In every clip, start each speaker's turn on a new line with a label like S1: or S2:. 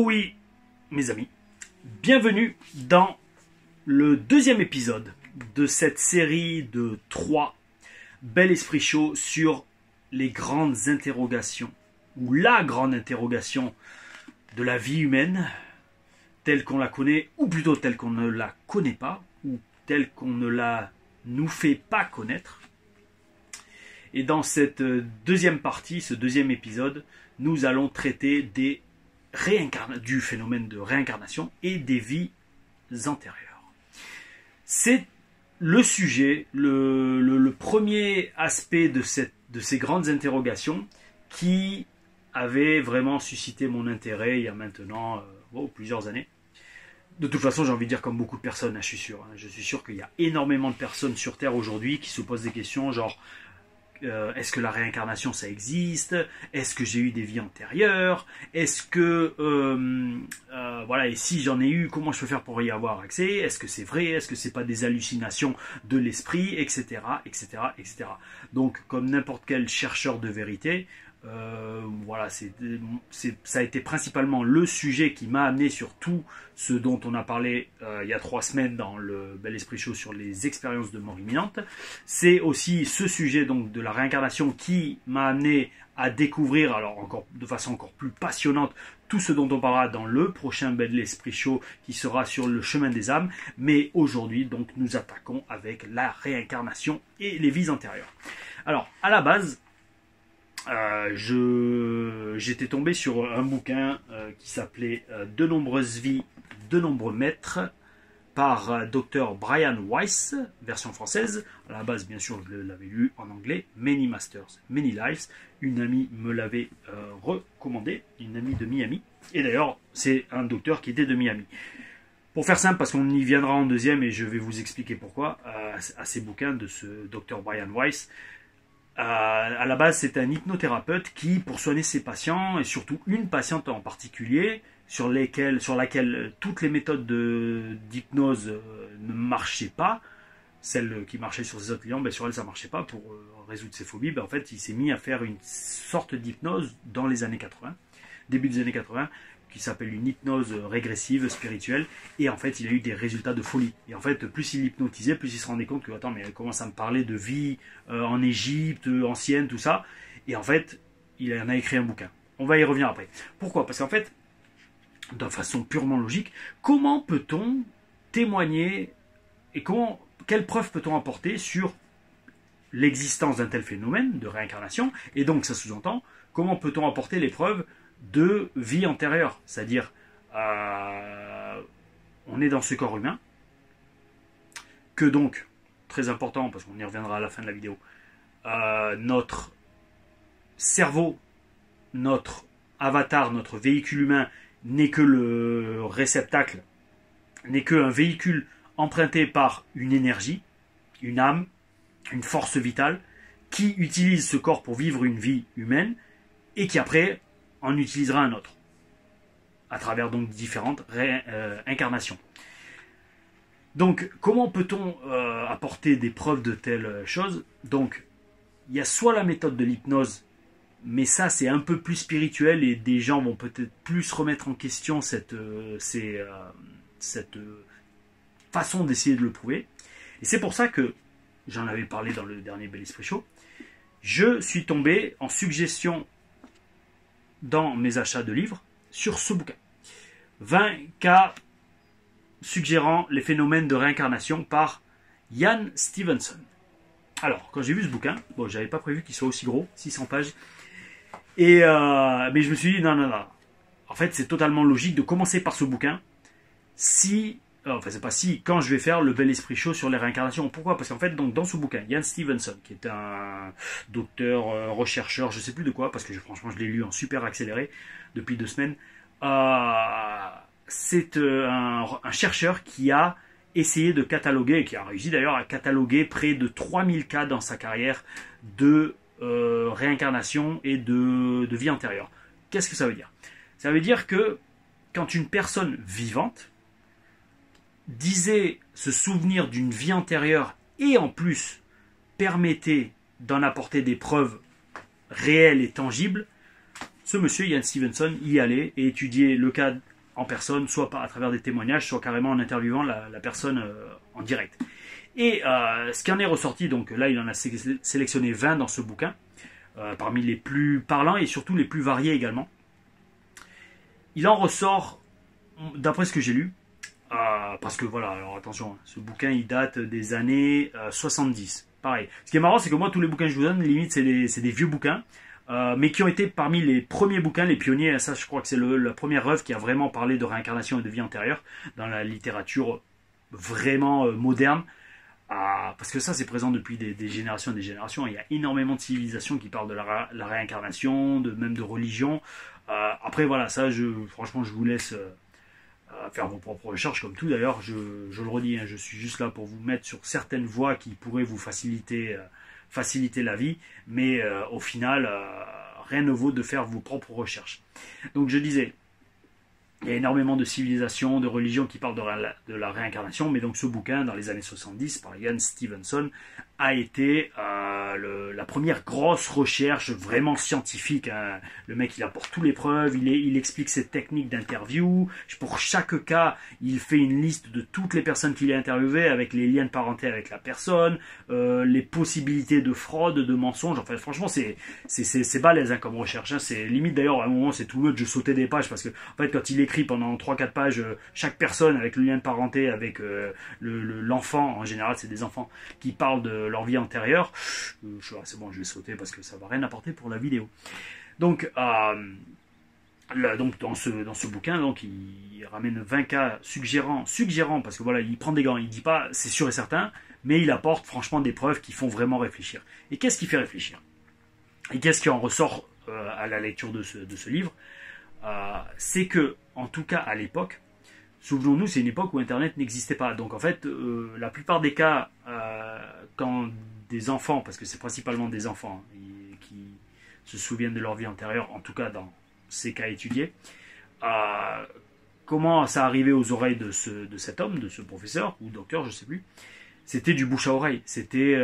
S1: oui, mes amis, bienvenue dans le deuxième épisode de cette série de 3 Bel Esprit Show sur les grandes interrogations, ou la grande interrogation de la vie humaine, telle qu'on la connaît, ou plutôt telle qu'on ne la connaît pas, ou telle qu'on ne la nous fait pas connaître. Et dans cette deuxième partie, ce deuxième épisode, nous allons traiter du phénomène de réincarnation et des vies antérieures. C'est le sujet, le premier aspect de ces grandes interrogations qui avait vraiment suscité mon intérêt il y a maintenant plusieurs années. De toute façon, j'ai envie de dire comme beaucoup de personnes, je suis sûr. Je suis sûr qu'il y a énormément de personnes sur Terre aujourd'hui qui se posent des questions genre est-ce que la réincarnation ça existe? Est-ce que j'ai eu des vies antérieures? Est-ce que et si j'en ai eu, comment je peux faire pour y avoir accès? Est-ce que c'est vrai? Est-ce que c'est pas des hallucinations de l'esprit, etc., etc., etc. Donc, comme n'importe quel chercheur de vérité, ça a été principalement le sujet qui m'a amené sur tout ce dont on a parlé il y a 3 semaines dans le Bel Esprit Show sur les expériences de mort imminente. C'est aussi ce sujet donc de la réincarnation qui m'a amené à découvrir, alors de façon encore plus passionnante, tout ce dont on parlera dans le prochain Bel Esprit Show qui sera sur le chemin des âmes. Mais aujourd'hui, donc, nous attaquons avec la réincarnation et les vies antérieures. Alors, à la base, j'étais tombé sur un bouquin qui s'appelait De nombreuses vies, de nombreux maîtres par Dr Brian Weiss, version française. À la base, bien sûr, je l'avais lu en anglais. Many Masters, Many Lives. Une amie me l'avait recommandé, une amie de Miami. Et d'ailleurs, c'est un docteur qui était de Miami. Pour faire simple, parce qu'on y viendra en deuxième et je vais vous expliquer pourquoi, à ces bouquins de ce Dr Brian Weiss. À la base, c'est un hypnothérapeute qui, pour soigner ses patients, et surtout une patiente en particulier, sur laquelle toutes les méthodes d'hypnose ne marchaient pas, celle qui marchait sur ses autres clients, sur elle ça ne marchait pas, pour résoudre ses phobies, en fait il s'est mis à faire une sorte d'hypnose dans les années 80, début des années 80, qui s'appelle une hypnose régressive, spirituelle, et en fait il a eu des résultats de folie. Et en fait, plus il hypnotisait, plus il se rendait compte que, attends, mais elle commence à me parler de vie en Égypte, ancienne, tout ça, et en fait, il en a écrit un bouquin. On va y revenir après. Pourquoi? Parce qu'en fait, de façon purement logique, comment peut-on témoigner, et quelle preuve peut-on apporter sur l'existence d'un tel phénomène de réincarnation, et donc ça sous-entend, comment peut-on apporter les preuves de vie antérieure, c'est-à-dire on est dans ce corps humain, que donc, très important, parce qu'on y reviendra à la fin de la vidéo, notre cerveau, notre avatar, notre véhicule humain n'est que le réceptacle, n'est qu'un véhicule emprunté par une énergie, une âme, une force vitale, qui utilise ce corps pour vivre une vie humaine, et qui après en utilisera un autre, à travers donc différentes incarnations. Donc, comment peut-on apporter des preuves de telles choses? Donc, il y a soit la méthode de l'hypnose, mais ça c'est un peu plus spirituel et des gens vont peut-être plus remettre en question cette façon d'essayer de le prouver. Et c'est pour ça que, j'en avais parlé dans le dernier Bel Esprit Show, je suis tombé en suggestion dans mes achats de livres sur ce bouquin. 20 cas suggérant les phénomènes de réincarnation par Ian Stevenson. Alors, quand j'ai vu ce bouquin, j'avais pas prévu qu'il soit aussi gros, 600 pages, mais je me suis dit, non. En fait, c'est totalement logique de commencer par ce bouquin quand je vais faire le Bel Esprit Show sur les réincarnations. Pourquoi? Parce qu'en fait, donc, dans ce bouquin, Ian Stevenson, qui est un docteur, rechercheur, je sais plus de quoi, parce que franchement, je l'ai lu en super accéléré depuis 2 semaines. C'est un chercheur qui a essayé de cataloguer, et qui a réussi d'ailleurs à cataloguer près de 3000 cas dans sa carrière de réincarnation et de vie antérieure. Qu'est-ce que ça veut dire? Ça veut dire que quand une personne vivante disait se souvenir d'une vie antérieure et en plus permettait d'en apporter des preuves réelles et tangibles, ce monsieur Ian Stevenson y allait et étudiait le cas en personne, soit à travers des témoignages, soit carrément en interviewant la personne en direct. Et ce qui en est ressorti, donc là il en a sélectionné 20 dans ce bouquin, parmi les plus parlants et surtout les plus variés également. Il en ressort, d'après ce que j'ai lu, parce que voilà, alors attention, ce bouquin il date des années 70. Pareil. Ce qui est marrant, c'est que moi tous les bouquins que je vous donne, limite c'est des vieux bouquins, mais qui ont été parmi les premiers bouquins, les pionniers. Ça, je crois que c'est la première œuvre qui a vraiment parlé de réincarnation et de vie antérieure dans la littérature vraiment moderne. Parce que ça, c'est présent depuis des générations et des générations. Il y a énormément de civilisations qui parlent de la réincarnation, même de religion. Après, voilà, ça, franchement, je vous laisse faire vos propres recherches, comme tout. D'ailleurs, je le redis, hein, je suis juste là pour vous mettre sur certaines voies qui pourraient vous faciliter la vie. Mais au final, rien ne vaut de faire vos propres recherches. Donc, je disais, il y a énormément de civilisations, de religions qui parlent de la réincarnation, mais donc ce bouquin, dans les années 70, par Ian Stevenson, a été la première grosse recherche vraiment scientifique. Hein. Le mec, il apporte toutes les preuves, il explique ses techniques d'interview. Pour chaque cas, il fait une liste de toutes les personnes qu'il a interviewées, avec les liens de parenté avec la personne, les possibilités de fraude, de mensonge. Enfin, franchement, c'est balèze hein, comme recherche. Hein. C'est limite, d'ailleurs, à un moment, c'est tout le monde, je sautais des pages, parce que, en fait, quand il écrit pendant 3-4 pages, chaque personne avec le lien de parenté, avec l'enfant, en général, c'est des enfants qui parlent de leur vie antérieure, c'est bon, je vais sauter parce que ça va rien apporter pour la vidéo. Donc, donc dans ce bouquin, donc il ramène 20 cas suggérant, parce que voilà, il prend des gants, il dit pas c'est sûr et certain, mais il apporte franchement des preuves qui font vraiment réfléchir. Et qu'est-ce qui fait réfléchir? Et qu'est-ce qui en ressort à la lecture de ce livre? C'est que, en tout cas à l'époque, souvenons-nous, c'est une époque où Internet n'existait pas. Donc en fait, la plupart des cas, quand des enfants, parce que c'est principalement des enfants qui se souviennent de leur vie antérieure, en tout cas dans ces cas étudiés, comment ça arrivait aux oreilles de cet homme, de ce professeur ou docteur, je ne sais plus, c'était du bouche à oreille. C'était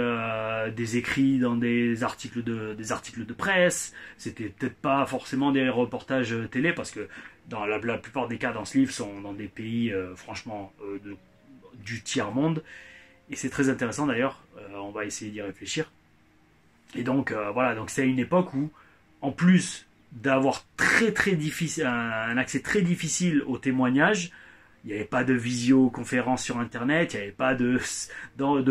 S1: des écrits dans des articles de presse. C'était peut-être pas forcément des reportages télé, parce que dans la plupart des cas dans ce livre sont dans des pays franchement du tiers-monde. Et c'est très intéressant d'ailleurs, on va essayer d'y réfléchir. Et donc voilà, donc c'est une époque où, en plus d'avoir un accès très difficile aux témoignages, il n'y avait pas de visioconférence sur Internet, il n'y avait pas de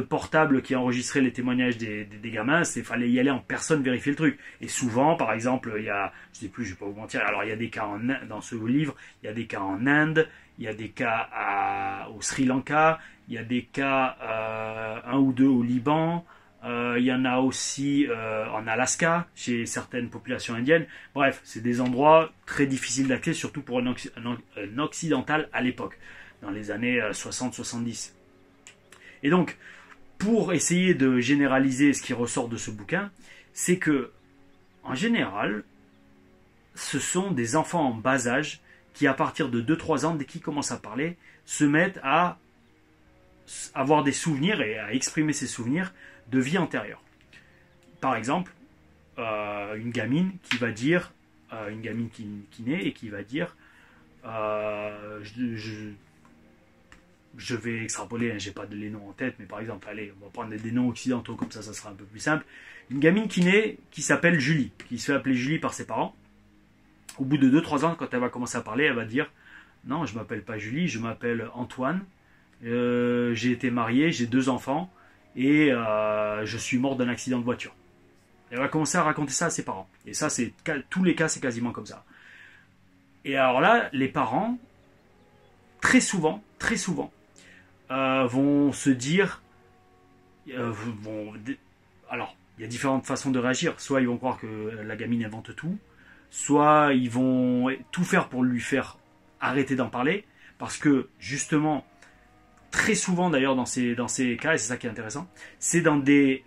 S1: portable qui enregistrait les témoignages des gamins. Il fallait y aller en personne vérifier le truc. Et souvent, par exemple, il y a, je sais plus, je ne vais pas vous mentir, alors il y a des cas dans ce livre, il y a des cas en Inde, il y a des cas au Sri Lanka, il y a des cas, un ou deux au Liban, il y en a aussi en Alaska, chez certaines populations indiennes. Bref, c'est des endroits très difficiles d'accès, surtout pour un occidental à l'époque, dans les années 60-70. Et donc, pour essayer de généraliser ce qui ressort de ce bouquin, c'est que, en général, ce sont des enfants en bas âge qui, à partir de 2-3 ans, dès qu'ils commencent à parler, se mettent à avoir des souvenirs et à exprimer ces souvenirs de vie antérieure. Par exemple, une gamine qui va dire, une gamine qui naît et qui va dire, je vais extrapoler, hein, j'ai pas les noms en tête, mais par exemple, allez, on va prendre des noms occidentaux, comme ça sera un peu plus simple. Une gamine qui naît, qui s'appelle Julie, qui se fait appeler Julie par ses parents. Au bout de 2-3 ans, quand elle va commencer à parler, elle va dire, non, je m'appelle pas Julie, je m'appelle Antoine, j'ai été marié, j'ai 2 enfants, et je suis mort d'un accident de voiture. Elle va commencer à raconter ça à ses parents. Et ça, tous les cas, c'est quasiment comme ça. Et alors là, les parents, très souvent, vont se dire... alors, il y a différentes façons de réagir. Soit ils vont croire que la gamine invente tout, soit ils vont tout faire pour lui faire arrêter d'en parler, parce que, justement... Très souvent d'ailleurs dans ces cas, et c'est ça qui est intéressant, c'est dans des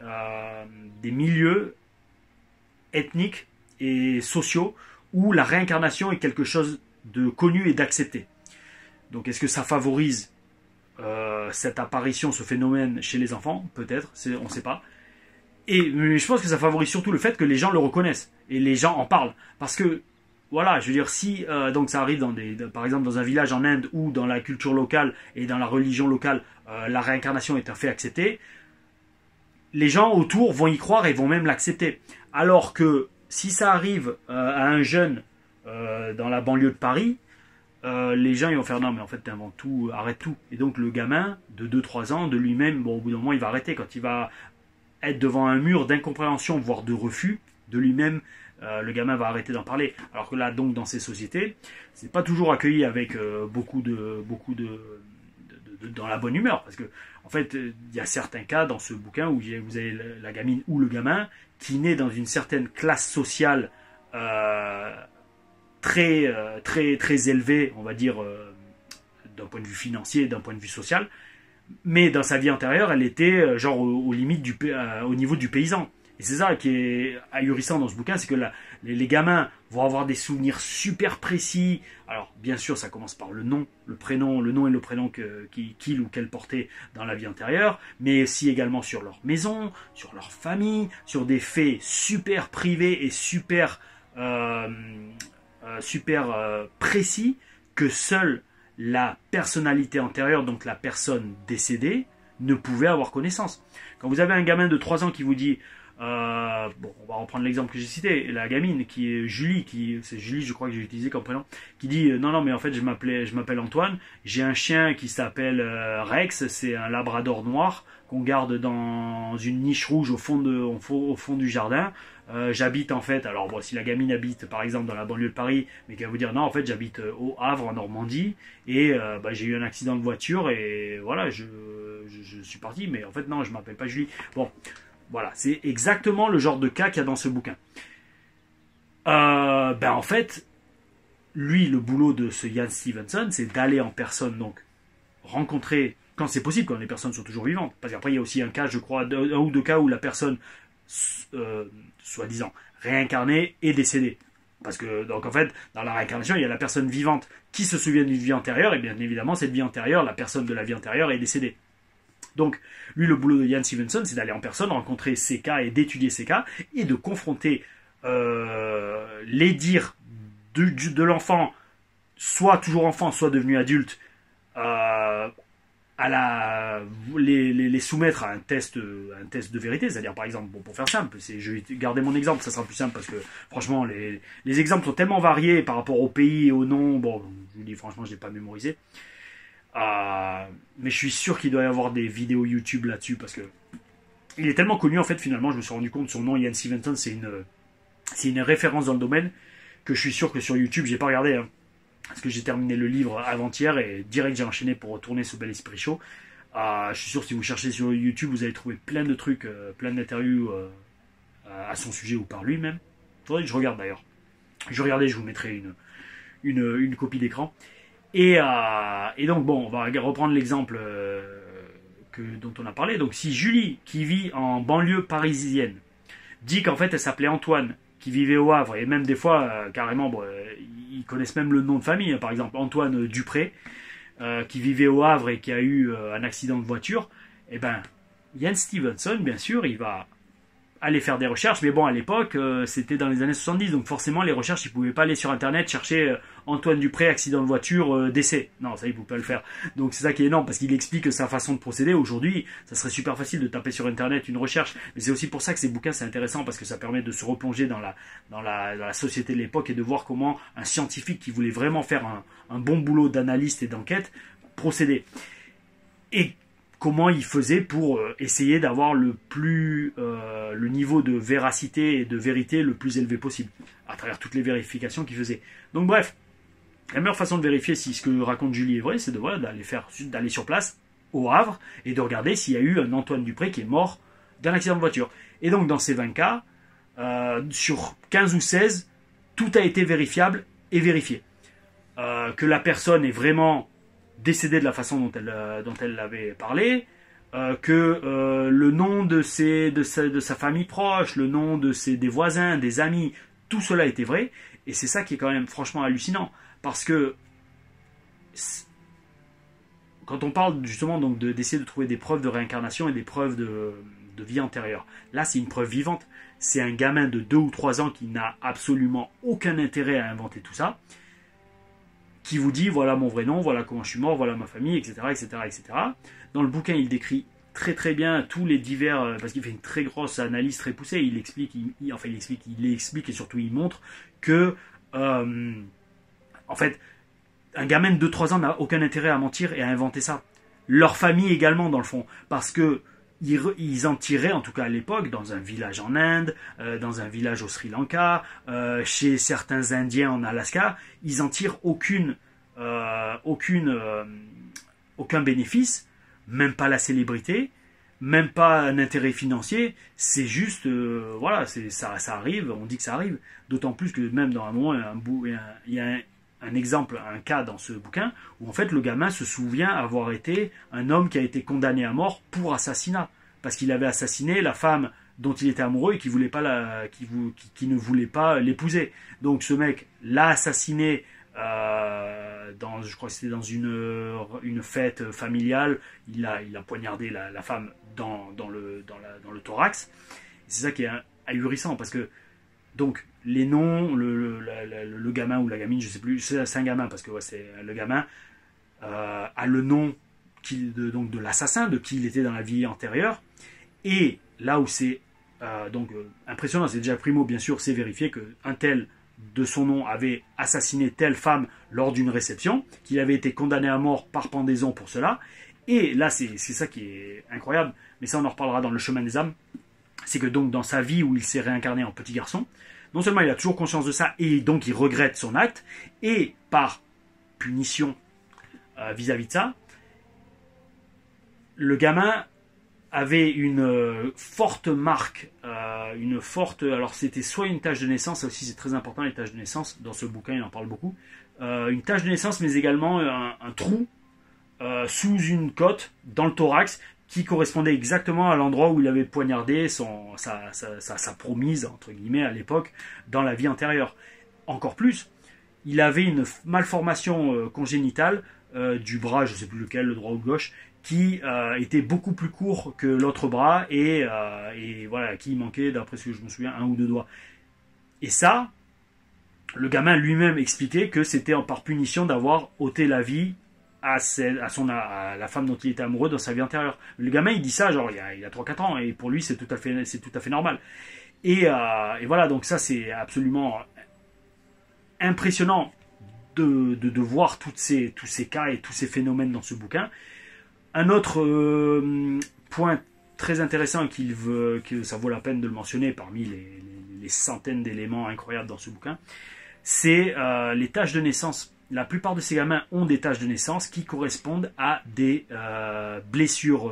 S1: milieux ethniques et sociaux où la réincarnation est quelque chose de connu et d'accepté. Donc est-ce que ça favorise cette apparition, ce phénomène chez les enfants? Peut-être, on ne sait pas. Mais je pense que ça favorise surtout le fait que les gens le reconnaissent et les gens en parlent. Parce que voilà, je veux dire, si donc ça arrive par exemple dans un village en Inde où dans la culture locale et dans la religion locale, la réincarnation est un fait accepté, les gens autour vont y croire et vont même l'accepter. Alors que si ça arrive à un jeune dans la banlieue de Paris, les gens ils vont faire non mais en fait t'inventes tout, arrête tout. Et donc le gamin de 2-3 ans, de lui-même, bon au bout d'un moment il va arrêter. Quand il va être devant un mur d'incompréhension, voire de refus, de lui-même, le gamin va arrêter d'en parler. Alors que là, donc, dans ces sociétés, c'est pas toujours accueilli avec dans la bonne humeur. Parce que, en fait, il y a certains cas dans ce bouquin où vous avez la gamine ou le gamin qui naît dans une certaine classe sociale très élevée, on va dire, d'un point de vue financier, d'un point de vue social. Mais dans sa vie antérieure, elle était genre aux limites au niveau du paysan. Et c'est ça qui est ahurissant dans ce bouquin, c'est que les gamins vont avoir des souvenirs super précis. Alors, bien sûr, ça commence par le nom et le prénom qu'ils ou qu'elles portaient dans la vie antérieure, mais aussi également sur leur maison, sur leur famille, sur des faits super privés et super précis que seule la personnalité antérieure, donc la personne décédée, ne pouvait avoir connaissance. Quand vous avez un gamin de 3 ans qui vous dit bon, on va reprendre l'exemple que j'ai cité, la gamine qui est Julie, c'est Julie je crois que j'ai utilisé comme prénom, qui dit non mais en fait je m'appelle Antoine, j'ai un chien qui s'appelle Rex, c'est un labrador noir qu'on garde dans une niche rouge au fond du jardin. J'habite en fait, alors bon, si la gamine habite par exemple dans la banlieue de Paris, mais qu'elle va vous dire non en fait j'habite au Havre en Normandie et j'ai eu un accident de voiture et voilà je suis parti, mais en fait non je m'appelle pas Julie. Bon, voilà, c'est exactement le genre de cas qu'il y a dans ce bouquin. En fait, lui, le boulot de ce Ian Stevenson, c'est d'aller en personne, donc rencontrer, quand c'est possible, quand les personnes sont toujours vivantes. Parce qu'après, il y a aussi un cas, je crois, un ou deux cas où la personne, soi-disant, réincarnée est décédée. Parce que, donc en fait, dans la réincarnation, il y a la personne vivante qui se souvient d'une vie antérieure, et bien évidemment, cette vie antérieure, la personne de la vie antérieure est décédée. Donc, lui, le boulot de Ian Stevenson, c'est d'aller en personne, rencontrer ces cas et d'étudier ces cas, et de confronter les dires de l'enfant, soit toujours enfant, soit devenu adulte, les soumettre à un test de vérité. C'est-à-dire, par exemple, bon, pour faire simple, je vais garder mon exemple, ça sera plus simple, parce que, franchement, les exemples sont tellement variés par rapport au pays et au nom. Bon, je vous dis, franchement, je ne l'ai pas mémorisé. Mais je suis sûr qu'il doit y avoir des vidéos YouTube là-dessus parce que il est tellement connu en fait. Finalement, je me suis rendu compte son nom, Ian Stevenson, c'est une référence dans le domaine que je suis sûr que sur YouTube, j'ai pas regardé hein, parce que j'ai terminé le livre avant-hier et direct j'ai enchaîné pour retourner ce bel esprit chaud. Je suis sûr que si vous cherchez sur YouTube, vous allez trouver plein de trucs, plein d'interviews à son sujet ou par lui-même. Faudrait que je regarde d'ailleurs. Je regardais, je vous mettrai une copie d'écran. Et donc, bon, on va reprendre l'exemple dont on a parlé. Donc, si Julie, qui vit en banlieue parisienne, dit qu'en fait, elle s'appelait Antoine, qui vivait au Havre, et même des fois, carrément, bon, ils connaissent même le nom de famille. Hein, par exemple, Antoine Dupré, qui vivait au Havre et qui a eu un accident de voiture, eh ben, Ian Stevenson, bien sûr, il va aller faire des recherches, mais bon, à l'époque, c'était dans les années 70, donc forcément, les recherches, ils ne pouvaient pas aller sur Internet chercher Antoine Dupré, accident de voiture, décès. Non, ça, ils ne pouvaient pas le faire. Donc, c'est ça qui est énorme, parce qu'il explique sa façon de procéder. Aujourd'hui, ça serait super facile de taper sur Internet une recherche, mais c'est aussi pour ça que ces bouquins, c'est intéressant, parce que ça permet de se replonger dans la société de l'époque et de voir comment un scientifique qui voulait vraiment faire un bon boulot d'analyste et d'enquête procédait. Et comment il faisait pour essayer d'avoir le niveau de véracité et de vérité le plus élevé possible, à travers toutes les vérifications qu'il faisait. Donc bref, la meilleure façon de vérifier si ce que raconte Julie est vrai, c'est d'aller sur place, au Havre, et de regarder s'il y a eu un Antoine Dupré qui est mort d'un accident de voiture. Et donc dans ces 20 cas, sur 15 ou 16, tout a été vérifiable et vérifié. Que la personne est vraiment décédée de la façon dont elle l'avait parlé, que le nom de sa famille proche, le nom des voisins, des amis, tout cela était vrai. Et c'est ça qui est quand même franchement hallucinant. Parce que quand on parle justement donc d'essayer de trouver des preuves de réincarnation et des preuves de vie antérieure, là c'est une preuve vivante. c'est un gamin de 2 ou 3 ans qui n'a absolument aucun intérêt à inventer tout ça, qui vous dit voilà mon vrai nom, voilà comment je suis mort, voilà ma famille, etc., etc., etc. Dans le bouquin, il décrit très très bien tous les divers, parce qu'il fait une très grosse analyse très poussée, il explique et surtout il montre que en fait, un gamin de 2-3 ans n'a aucun intérêt à mentir et à inventer ça. Leur famille également, dans le fond. Parce que ils en tiraient, en tout cas à l'époque, dans un village en Inde, dans un village au Sri Lanka, chez certains Indiens en Alaska, ils en tirent aucun bénéfice, même pas la célébrité, même pas un intérêt financier, c'est juste, voilà, ça arrive, on dit que ça arrive. D'autant plus que même dans un moment, il y a un exemple, un cas dans ce bouquin, où en fait le gamin se souvient avoir été un homme qui a été condamné à mort pour assassinat, parce qu'il avait assassiné la femme dont il était amoureux et qui ne voulait pas l'épouser. Donc ce mec l'a assassiné, je crois que c'était dans une fête familiale, il a poignardé la femme dans le thorax. C'est ça qui est ahurissant, parce que donc les noms, le gamin ou la gamine, je sais plus, c'est un gamin parce que ouais, c'est le gamin a le nom donc de l'assassin, de qui il était dans la vie antérieure. Et là où c'est impressionnant, c'est déjà primo bien sûr, c'est vérifié qu'un tel de son nom avait assassiné telle femme lors d'une réception, qu'il avait été condamné à mort par pendaison pour cela. Et là c'est ça qui est incroyable, mais ça on en reparlera dans le chemin des âmes. C'est que donc dans sa vie où il s'est réincarné en petit garçon, non seulement il a toujours conscience de ça et donc il regrette son acte, et par punition vis-à-vis de ça, le gamin avait une forte marque, alors c'était soit une tache de naissance, ça aussi c'est très important les taches de naissance, dans ce bouquin il en parle beaucoup, une tache de naissance mais également un trou sous une côte dans le thorax, qui correspondait exactement à l'endroit où il avait poignardé sa promise, entre guillemets, à l'époque, dans la vie antérieure. Encore plus, il avait une malformation congénitale du bras, je ne sais plus lequel, le droit ou le gauche, qui était beaucoup plus court que l'autre bras, et voilà, qui manquait, d'après ce que je me souviens, 1 ou 2 doigts. Et ça, le gamin lui-même expliquait que c'était par punition d'avoir ôté la vie à la femme dont il était amoureux dans sa vie antérieure. Le gamin il dit ça genre il y a 3-4 ans, et pour lui c'est tout à fait normal. Et voilà, donc ça c'est absolument impressionnant de voir tous ces cas et tous ces phénomènes dans ce bouquin. Un autre point très intéressant que ça vaut la peine de le mentionner parmi les centaines d'éléments incroyables dans ce bouquin, c'est les taches de naissance. La plupart de ces gamins ont des taches de naissance qui correspondent à des blessures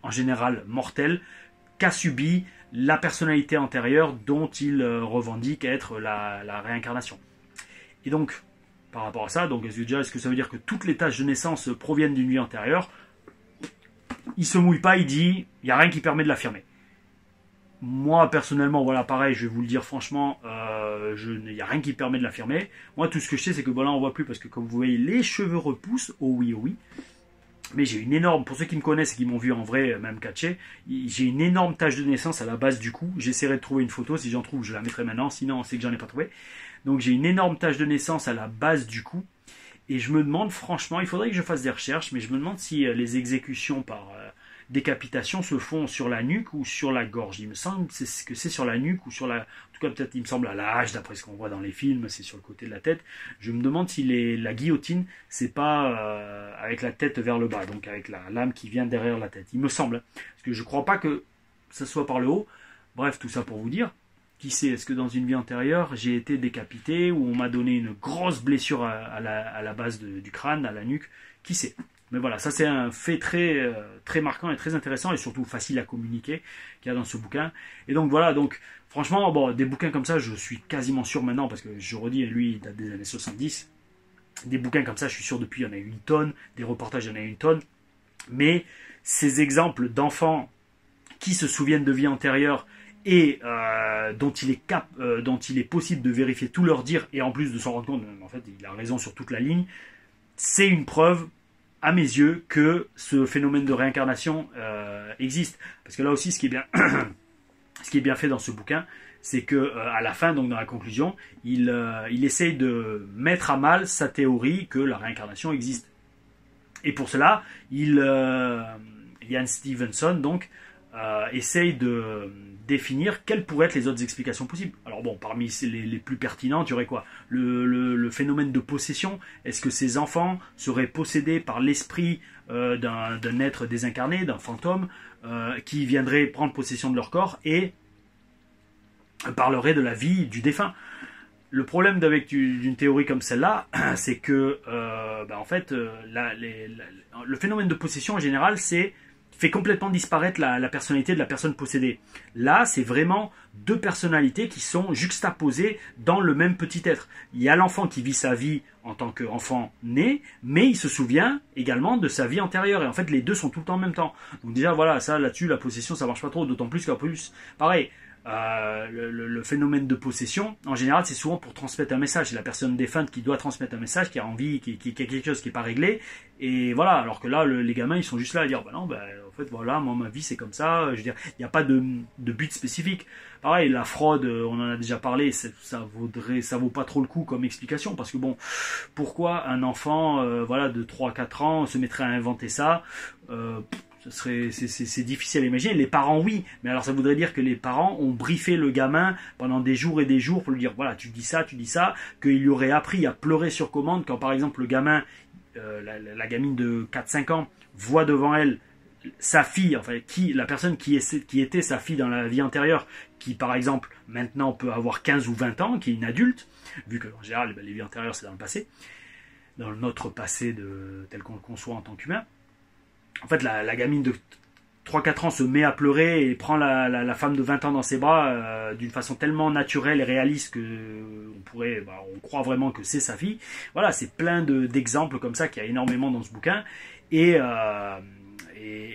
S1: en général mortelles qu'a subi la personnalité antérieure dont ils revendiquent être la réincarnation. Et donc, par rapport à ça, donc, est-ce que ça veut dire que toutes les taches de naissance proviennent d'une vie antérieure? Il se mouille pas, il dit, il n'y a rien qui permet de l'affirmer. Moi, personnellement, voilà, pareil, je vais vous le dire franchement, il n'y a rien qui permet de l'affirmer. Moi, tout ce que je sais, c'est que bon, là, on voit plus parce que, comme vous voyez, les cheveux repoussent. Oh oui, oh oui. Mais j'ai une énorme, pour ceux qui me connaissent et qui m'ont vu en vrai, même catché, j'ai une énorme tache de naissance à la base du cou. J'essaierai de trouver une photo. Si j'en trouve, je la mettrai maintenant. Sinon, c'est que j'en ai pas trouvé. Donc, j'ai une énorme tache de naissance à la base du cou. Et je me demande, franchement, il faudrait que je fasse des recherches, mais je me demande si les exécutions par décapitation se font sur la nuque ou sur la gorge. Il me semble que c'est sur la nuque ou sur la... En tout cas, peut-être, il me semble, à la hache, d'après ce qu'on voit dans les films, c'est sur le côté de la tête. Je me demande si la guillotine, c'est pas avec la tête vers le bas, donc avec la lame qui vient derrière la tête. Il me semble, hein, parce que je crois pas que ça soit par le haut. Bref, tout ça pour vous dire, qui sait, est-ce que dans une vie antérieure, j'ai été décapité ou on m'a donné une grosse blessure à la base du crâne, à la nuque, qui sait. Mais voilà, ça c'est un fait très, très marquant et très intéressant et surtout facile à communiquer qu'il y a dans ce bouquin. Et donc voilà, donc franchement, bon, des bouquins comme ça, je suis quasiment sûr maintenant, parce que je redis, lui, il date des années 70. Des bouquins comme ça, je suis sûr depuis, il y en a une tonne. Des reportages, il y en a une tonne. Mais ces exemples d'enfants qui se souviennent de vie antérieure et dont il est possible de vérifier tout leur dire et en plus de s'en rendre compte, en fait, il a raison sur toute la ligne, c'est une preuve à mes yeux que ce phénomène de réincarnation existe. Parce que là aussi, ce qui ce qui est bien fait dans ce bouquin, c'est que à la fin, donc dans la conclusion, il essaye de mettre à mal sa théorie que la réincarnation existe. Et pour cela, Ian Stevenson donc essaye de définir quelles pourraient être les autres explications possibles. Alors bon, parmi les plus pertinentes, il y aurait quoi? Le phénomène de possession. Est-ce que ces enfants seraient possédés par l'esprit d'un être désincarné, d'un fantôme, qui viendrait prendre possession de leur corps et parlerait de la vie du défunt? Le problème avec d'une théorie comme celle-là, c'est que en fait, le phénomène de possession en général, fait complètement disparaître la personnalité de la personne possédée. Là, c'est vraiment deux personnalités qui sont juxtaposées dans le même petit être. Il y a l'enfant qui vit sa vie en tant qu'enfant né, mais il se souvient également de sa vie antérieure. Et en fait, les deux sont tout le temps en même temps. Donc déjà, voilà, ça là-dessus, la possession, ça marche pas trop, d'autant plus qu'en plus, pareil, le phénomène de possession, en général, c'est souvent pour transmettre un message. C'est la personne défunte qui doit transmettre un message, qui a envie, qui a quelque chose qui n'est pas réglé. Et voilà, alors que là, les gamins, ils sont juste là à dire, bah non, bah, en fait, voilà, moi, ma vie, c'est comme ça. Je veux dire, il n'y a pas de but spécifique. Pareil, la fraude, on en a déjà parlé, ça vaut pas trop le coup comme explication. Parce que bon, pourquoi un enfant, de 3-4 ans se mettrait à inventer ça? C'est difficile à imaginer. Les parents, oui, mais alors ça voudrait dire que les parents ont briefé le gamin pendant des jours et des jours pour lui dire, voilà, tu dis ça, qu'il lui aurait appris à pleurer sur commande quand par exemple le gamin, la gamine de 4-5 ans voit devant elle sa fille, enfin la personne qui était sa fille dans la vie antérieure, qui par exemple maintenant peut avoir 15 ou 20 ans, qui est une adulte, vu que en général les vies antérieures c'est dans le passé, dans notre passé tel qu'on le conçoit en tant qu'humain. En fait, la gamine de 3-4 ans se met à pleurer et prend la femme de 20 ans dans ses bras d'une façon tellement naturelle et réaliste que on croit vraiment que c'est sa fille. Voilà, c'est plein d'exemples comme ça qu'il y a énormément dans ce bouquin. Et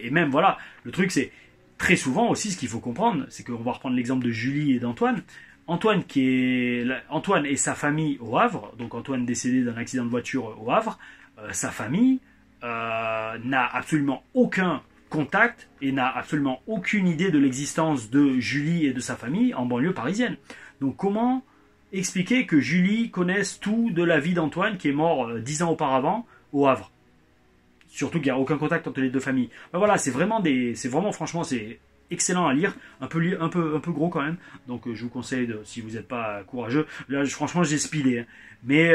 S1: même, voilà, le truc c'est, très souvent aussi, ce qu'il faut comprendre, c'est qu'on va reprendre l'exemple de Julie et d'Antoine. Antoine et sa famille au Havre, donc Antoine décédé d'un accident de voiture au Havre, sa famille n'a absolument aucun contact et n'a absolument aucune idée de l'existence de Julie et de sa famille en banlieue parisienne. Donc comment expliquer que Julie connaisse tout de la vie d'Antoine qui est mort 10 ans auparavant au Havre? Surtout qu'il n'y a aucun contact entre les deux familles. Ben voilà, c'est vraiment franchement, c'est excellent à lire, un peu gros quand même, donc je vous conseille, si vous n'êtes pas courageux, là franchement j'ai speedé, hein. Mais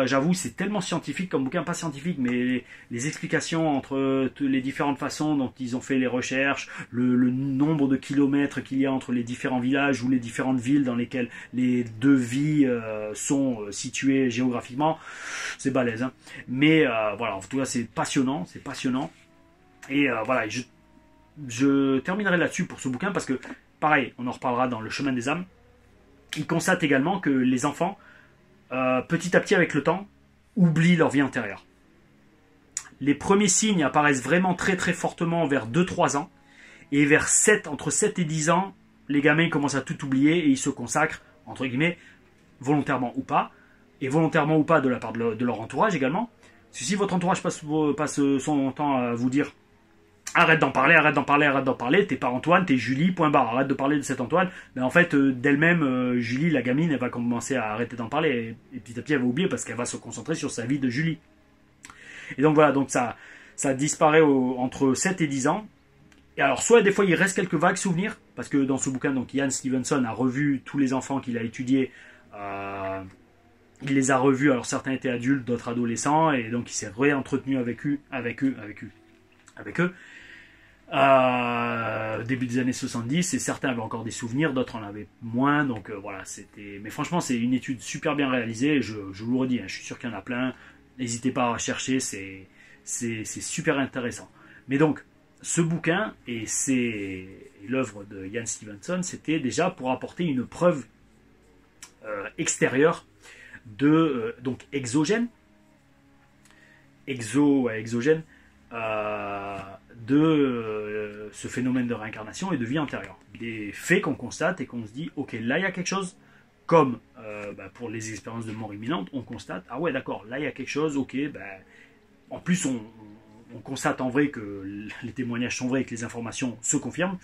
S1: j'avoue c'est tellement scientifique comme bouquin, pas scientifique, mais les explications entre les différentes façons dont ils ont fait les recherches, le nombre de kilomètres qu'il y a entre les différents villages ou les différentes villes dans lesquelles les deux vies sont situées géographiquement, c'est balèze, hein. Mais voilà, en tout cas c'est passionnant, et voilà, je terminerai là-dessus pour ce bouquin parce que, pareil, on en reparlera dans Le Chemin des âmes. Il constate également que les enfants, petit à petit avec le temps, oublient leur vie antérieure. Les premiers signes apparaissent vraiment très très fortement vers 2-3 ans. Et vers entre 7 et 10 ans, les gamins commencent à tout oublier et ils se consacrent, entre guillemets, volontairement ou pas, et volontairement ou pas de la part de leur entourage également. Parce que si votre entourage passe son temps à vous dire arrête d'en parler, t'es pas Antoine, t'es Julie, point barre, arrête de parler de cet Antoine. Mais en fait, d'elle-même, Julie, la gamine, elle va commencer à arrêter d'en parler, et petit à petit, elle va oublier parce qu'elle va se concentrer sur sa vie de Julie. Et donc voilà, donc ça disparaît entre 7 et 10 ans. Et alors, soit des fois, il reste quelques vagues souvenirs, parce que dans ce bouquin, donc Ian Stevenson a revu tous les enfants qu'il a étudiés. Il les a revus, alors certains étaient adultes, d'autres adolescents, et donc il s'est réentretenu avec eux. Début des années 70, et certains avaient encore des souvenirs, d'autres en avaient moins, donc voilà, mais franchement c'est une étude super bien réalisée, je vous le redis, hein, je suis sûr qu'il y en a plein, n'hésitez pas à chercher, c'est super intéressant. Mais donc ce bouquin et l'œuvre de Ian Stevenson, c'était déjà pour apporter une preuve extérieure donc exogène de ce phénomène de réincarnation et de vie antérieure. Des faits qu'on constate et qu'on se dit, ok, là il y a quelque chose, comme pour les expériences de mort imminente, on constate, ah ouais d'accord, là il y a quelque chose, ok, en plus on constate en vrai que les témoignages sont vrais et que les informations se confirment,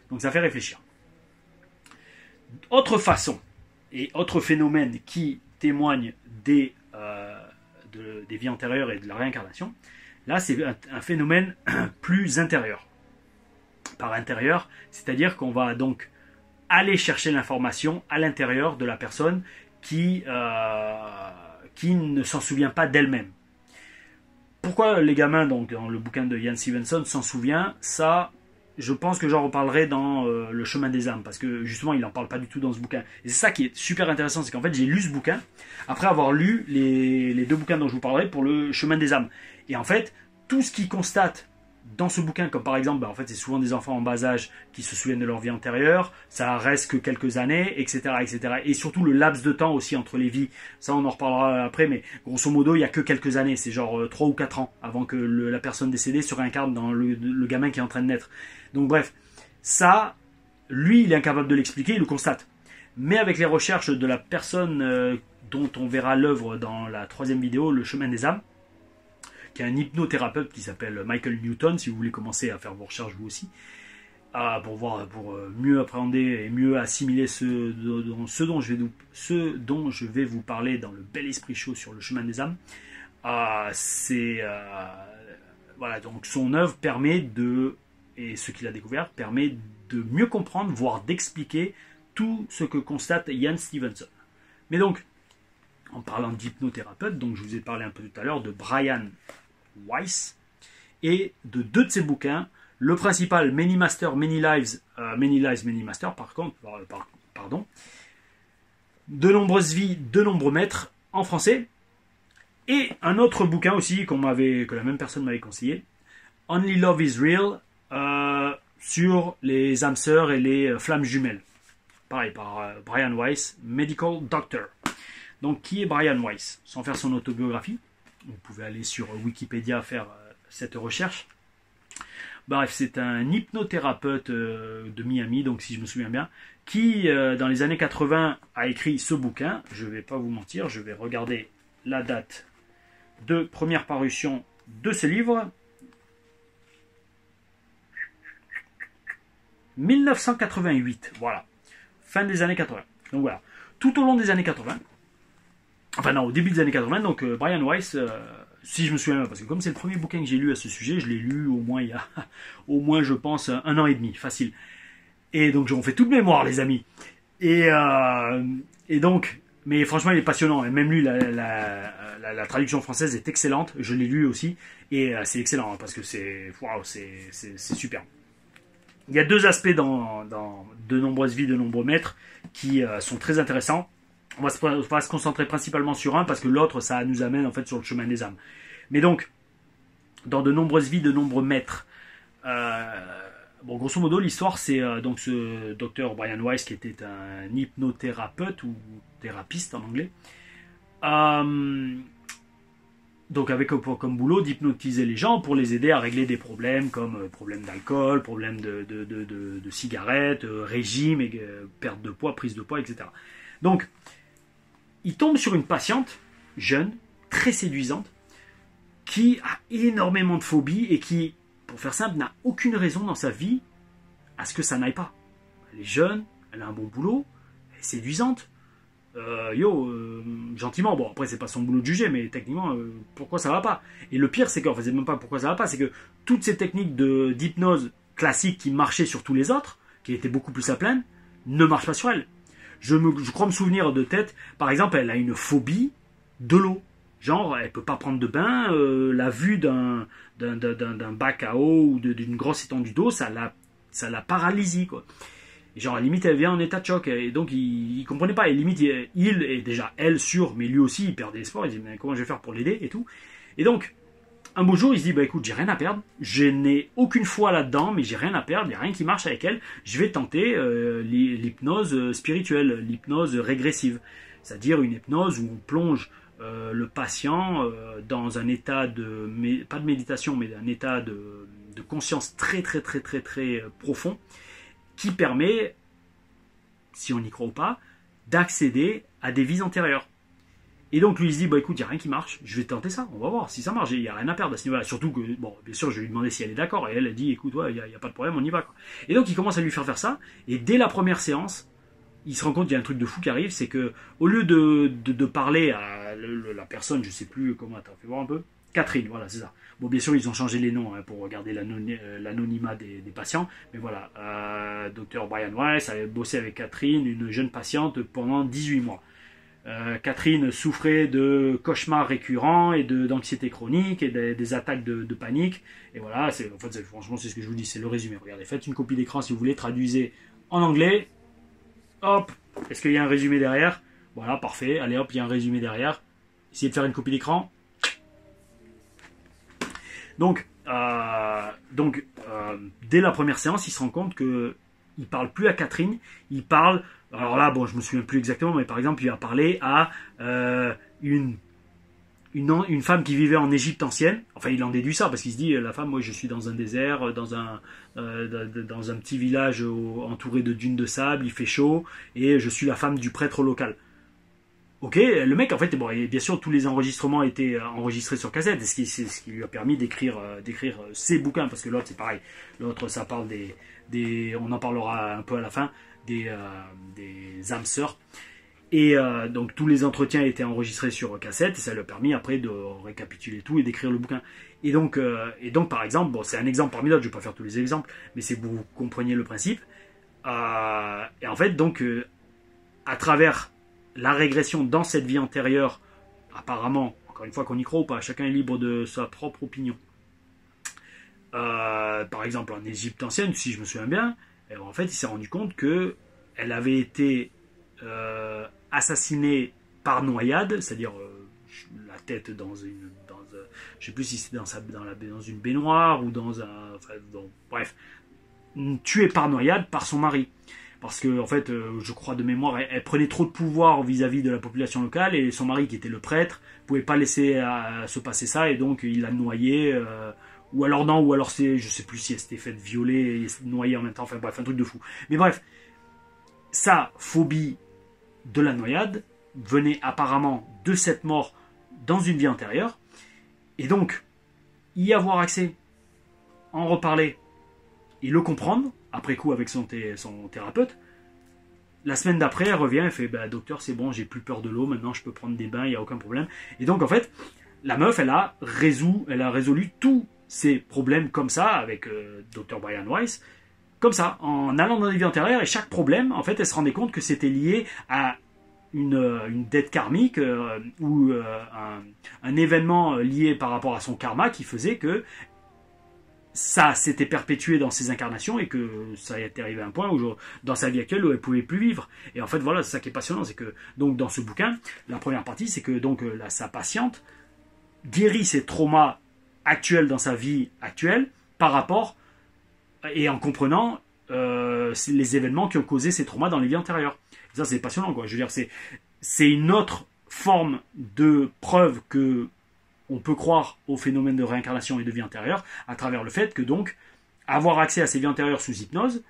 S1: donc ça fait réfléchir. Autre façon et autre phénomène qui témoigne des vies antérieures et de la réincarnation, là c'est un phénomène plus intérieur. Par intérieur, c'est-à-dire qu'on va donc aller chercher l'information à l'intérieur de la personne qui ne s'en souvient pas d'elle-même. Pourquoi les gamins, donc dans le bouquin de Ian Stevenson, s'en souvient? Ça, je pense que j'en reparlerai dans Le Chemin des âmes, parce que justement, il n'en parle pas du tout dans ce bouquin. Et c'est ça qui est super intéressant, c'est qu'en fait, j'ai lu ce bouquin, après avoir lu les deux bouquins dont je vous parlerai pour Le Chemin des âmes. Et en fait, tout ce qu'il constate dans ce bouquin, comme par exemple, en fait, c'est souvent des enfants en bas âge qui se souviennent de leur vie antérieure, ça reste que quelques années, etc., etc. Et surtout le laps de temps aussi entre les vies, ça on en reparlera après, mais grosso modo, il n'y a que quelques années, c'est genre 3 ou 4 ans avant que la personne décédée se réincarne dans le gamin qui est en train de naître. Donc bref, ça, lui, il est incapable de l'expliquer, il le constate. Mais avec les recherches de la personne dont on verra l'œuvre dans la 3e vidéo, Le Chemin des âmes, qui est un hypnothérapeute qui s'appelle Michael Newton, si vous voulez commencer à faire vos recherches vous aussi, pour mieux appréhender et mieux assimiler ce dont je vais vous parler dans le Bel Esprit Show sur Le Chemin des âmes. Voilà, donc son œuvre permet et ce qu'il a découvert permet de mieux comprendre, voire d'expliquer tout ce que constate Ian Stevenson. Mais donc, en parlant d'hypnothérapeute, donc je vous ai parlé un peu tout à l'heure de Brian Weiss et de 2 de ses bouquins. Le principal, Many Masters, Many Lives, Many Masters, pardon. De nombreuses vies, de nombreux maîtres, en français. Et un autre bouquin aussi que la même personne m'avait conseillé, Only Love is Real, sur les âmes sœurs et les flammes jumelles. Pareil, par Brian Weiss, Medical Doctor. Donc, qui est Brian Weiss? Sans faire son autobiographie, vous pouvez aller sur Wikipédia faire cette recherche. Bref, c'est un hypnothérapeute de Miami, donc si je me souviens bien, qui, dans les années 80, a écrit ce bouquin. Je ne vais pas vous mentir, je vais regarder la date de première parution de ce livre. 1988, voilà. Fin des années 80. Donc voilà. Tout au long des années 80, enfin non, au début des années 80, donc Brian Weiss, si je me souviens bien, parce que comme c'est le premier bouquin que j'ai lu à ce sujet, je l'ai lu au moins il y a, au moins je pense, 1 an et demi, facile. Et donc on fait toute mémoire les amis. Et donc, mais franchement il est passionnant, et même lui, la traduction française est excellente, je l'ai lu aussi, et c'est excellent, hein, parce que c'est super. Il y a 2 aspects dans De nombreuses vies, de nombreux maîtres, qui sont très intéressants. On va se concentrer principalement sur un, parce que l'autre, ça nous amène en fait sur le chemin des âmes. Mais donc, dans De nombreuses vies, de nombreux maîtres, grosso modo, l'histoire, c'est donc ce docteur Brian Weiss, qui était un hypnothérapeute, ou thérapeute en anglais, donc avec comme boulot d'hypnotiser les gens pour les aider à régler des problèmes comme problème d'alcool, problème de cigarettes, régime, perte de poids, prise de poids, etc. Donc, il tombe sur une patiente, jeune, très séduisante, qui a énormément de phobies et qui, pour faire simple, n'a aucune raison dans sa vie à ce que ça n'aille pas. Elle est jeune, elle a un bon boulot, elle est séduisante. Gentiment, bon après c'est pas son boulot de juger, mais techniquement pourquoi ça va pas? Et le pire c'est qu'en fait c'est même pas pourquoi ça va pas, c'est que toutes ces techniques d'hypnose classiques qui marchaient sur tous les autres, qui étaient beaucoup plus à plaindre, ne marchent pas sur elle. Je crois me souvenir de tête, par exemple elle a une phobie de l'eau, genre elle peut pas prendre de bain, la vue d'un bac à eau ou d'une grosse étendue d'eau, ça la paralysie quoi. Genre, à la limite, elle vient en état de choc. Et donc, il ne comprenait pas. Et limite, il est déjà, elle, sûr, mais lui aussi, il perdait espoir. Il dit, mais comment je vais faire pour l'aider et tout. Et donc, un beau jour, il se dit, bah écoute, j'ai rien à perdre. Je n'ai aucune foi là-dedans, mais j'ai rien à perdre. Il n'y a rien qui marche avec elle. Je vais tenter l'hypnose spirituelle, l'hypnose régressive. C'est-à-dire une hypnose où on plonge le patient dans un état pas de méditation, mais d'un état de conscience très, très, très, très, très profond, qui permet, si on n'y croit ou pas, d'accéder à des vies antérieures. Et donc lui il se dit, bah écoute, il n'y a rien qui marche, je vais tenter ça, on va voir si ça marche, il n'y a rien à perdre à ce niveau-là. Surtout que, bon, bien sûr, je lui ai demandé si elle est d'accord, et elle a dit, écoute, ouais, il n'y a pas de problème, on y va, quoi. Et donc il commence à lui faire ça, et dès la première séance, il se rend compte qu'il y a un truc de fou qui arrive, c'est que au lieu de parler à la personne, je sais plus comment, attends, fais voir un peu, Catherine, voilà, c'est ça. Bon, bien sûr, ils ont changé les noms pour garder l'anonymat des patients, mais voilà, Dr Brian Weiss avait bossé avec Catherine, une jeune patiente, pendant 18 mois. Catherine souffrait de cauchemars récurrents et d'anxiété chronique et des attaques de panique. Et voilà, franchement, c'est ce que je vous dis, c'est le résumé. Regardez, faites une copie d'écran si vous voulez, traduisez en anglais. Hop, est-ce qu'il y a un résumé derrière? Voilà, parfait. Allez hop, il y a un résumé derrière. Essayez de faire une copie d'écran. Donc, dès la première séance, il se rend compte que il parle plus à Catherine, il parle. Alors là, bon, je me souviens plus exactement, mais par exemple, il a parlé à une femme qui vivait en Égypte ancienne. Enfin, il en déduit ça parce qu'il se dit, la femme, moi, je suis dans un désert, dans un petit village entouré de dunes de sable, il fait chaud, et je suis la femme du prêtre local. Ok, le mec, en fait, bon, et bien sûr, tous les enregistrements étaient enregistrés sur cassette, c'est ce qui lui a permis d'écrire ses bouquins, parce que l'autre, c'est pareil. L'autre, ça parle on en parlera un peu à la fin, des âmes sœurs. Et donc, tous les entretiens étaient enregistrés sur cassette, et ça lui a permis après de récapituler tout et d'écrire le bouquin. Et donc, par exemple, bon, c'est un exemple parmi d'autres, je ne vais pas faire tous les exemples, mais c'est que vous compreniez le principe. Et en fait, donc, à travers la régression dans cette vie antérieure, apparemment, encore une fois qu'on y croit ou pas, chacun est libre de sa propre opinion. Par exemple, en Égypte ancienne, si je me souviens bien, en fait, il s'est rendu compte que elle avait été assassinée par noyade, c'est-à-dire la tête je sais plus si c'est dans une baignoire ou bref, tuée par noyade par son mari. Parce que, en fait, je crois de mémoire, elle prenait trop de pouvoir vis-à-vis de la population locale et son mari, qui était le prêtre, pouvait pas laisser se passer ça et donc il l'a noyé. Ou alors non, ou alors je sais plus si elle s'était faite violer et noyer en même temps. Enfin bref, un truc de fou. Mais bref, sa phobie de la noyade venait apparemment de cette mort dans une vie antérieure. Et donc, y avoir accès, en reparler et le comprendre, après coup avec son thérapeute, la semaine d'après, elle revient, elle fait bah, docteur, c'est bon, j'ai plus peur de l'eau, maintenant je peux prendre des bains, il n'y a aucun problème. Et donc en fait, la meuf, elle a résolu tous ses problèmes comme ça, avec Dr Brian Weiss, comme ça, en allant dans des vies antérieures, et chaque problème, en fait, elle se rendait compte que c'était lié à une dette karmique ou un événement lié par rapport à son karma qui faisait que ça s'était perpétué dans ses incarnations et que ça était arrivé à un point où dans sa vie actuelle où elle pouvait plus vivre. Et en fait voilà, c'est ça qui est passionnant, c'est que donc dans ce bouquin, la première partie, c'est que donc sa patiente guérit ses traumas actuels dans sa vie actuelle par rapport et en comprenant les événements qui ont causé ces traumas dans les vies antérieures. Et ça c'est passionnant quoi. Je veux dire c'est une autre forme de preuve que on peut croire au phénomène de réincarnation et de vie antérieure à travers le fait que donc avoir accès à ces vies antérieures sous hypnose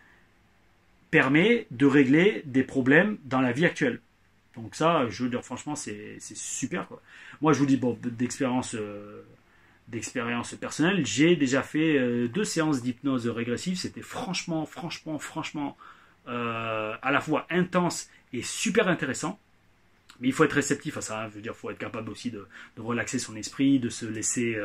S1: permet de régler des problèmes dans la vie actuelle. Donc ça, je veux dire franchement, c'est super quoi. Moi, je vous dis bon, d'expérience personnelle, j'ai déjà fait 2 séances d'hypnose régressive. C'était franchement à la fois intense et super intéressant. Mais il faut être réceptif à ça, hein. Je veux dire, il faut être capable aussi de relaxer son esprit, de se laisser,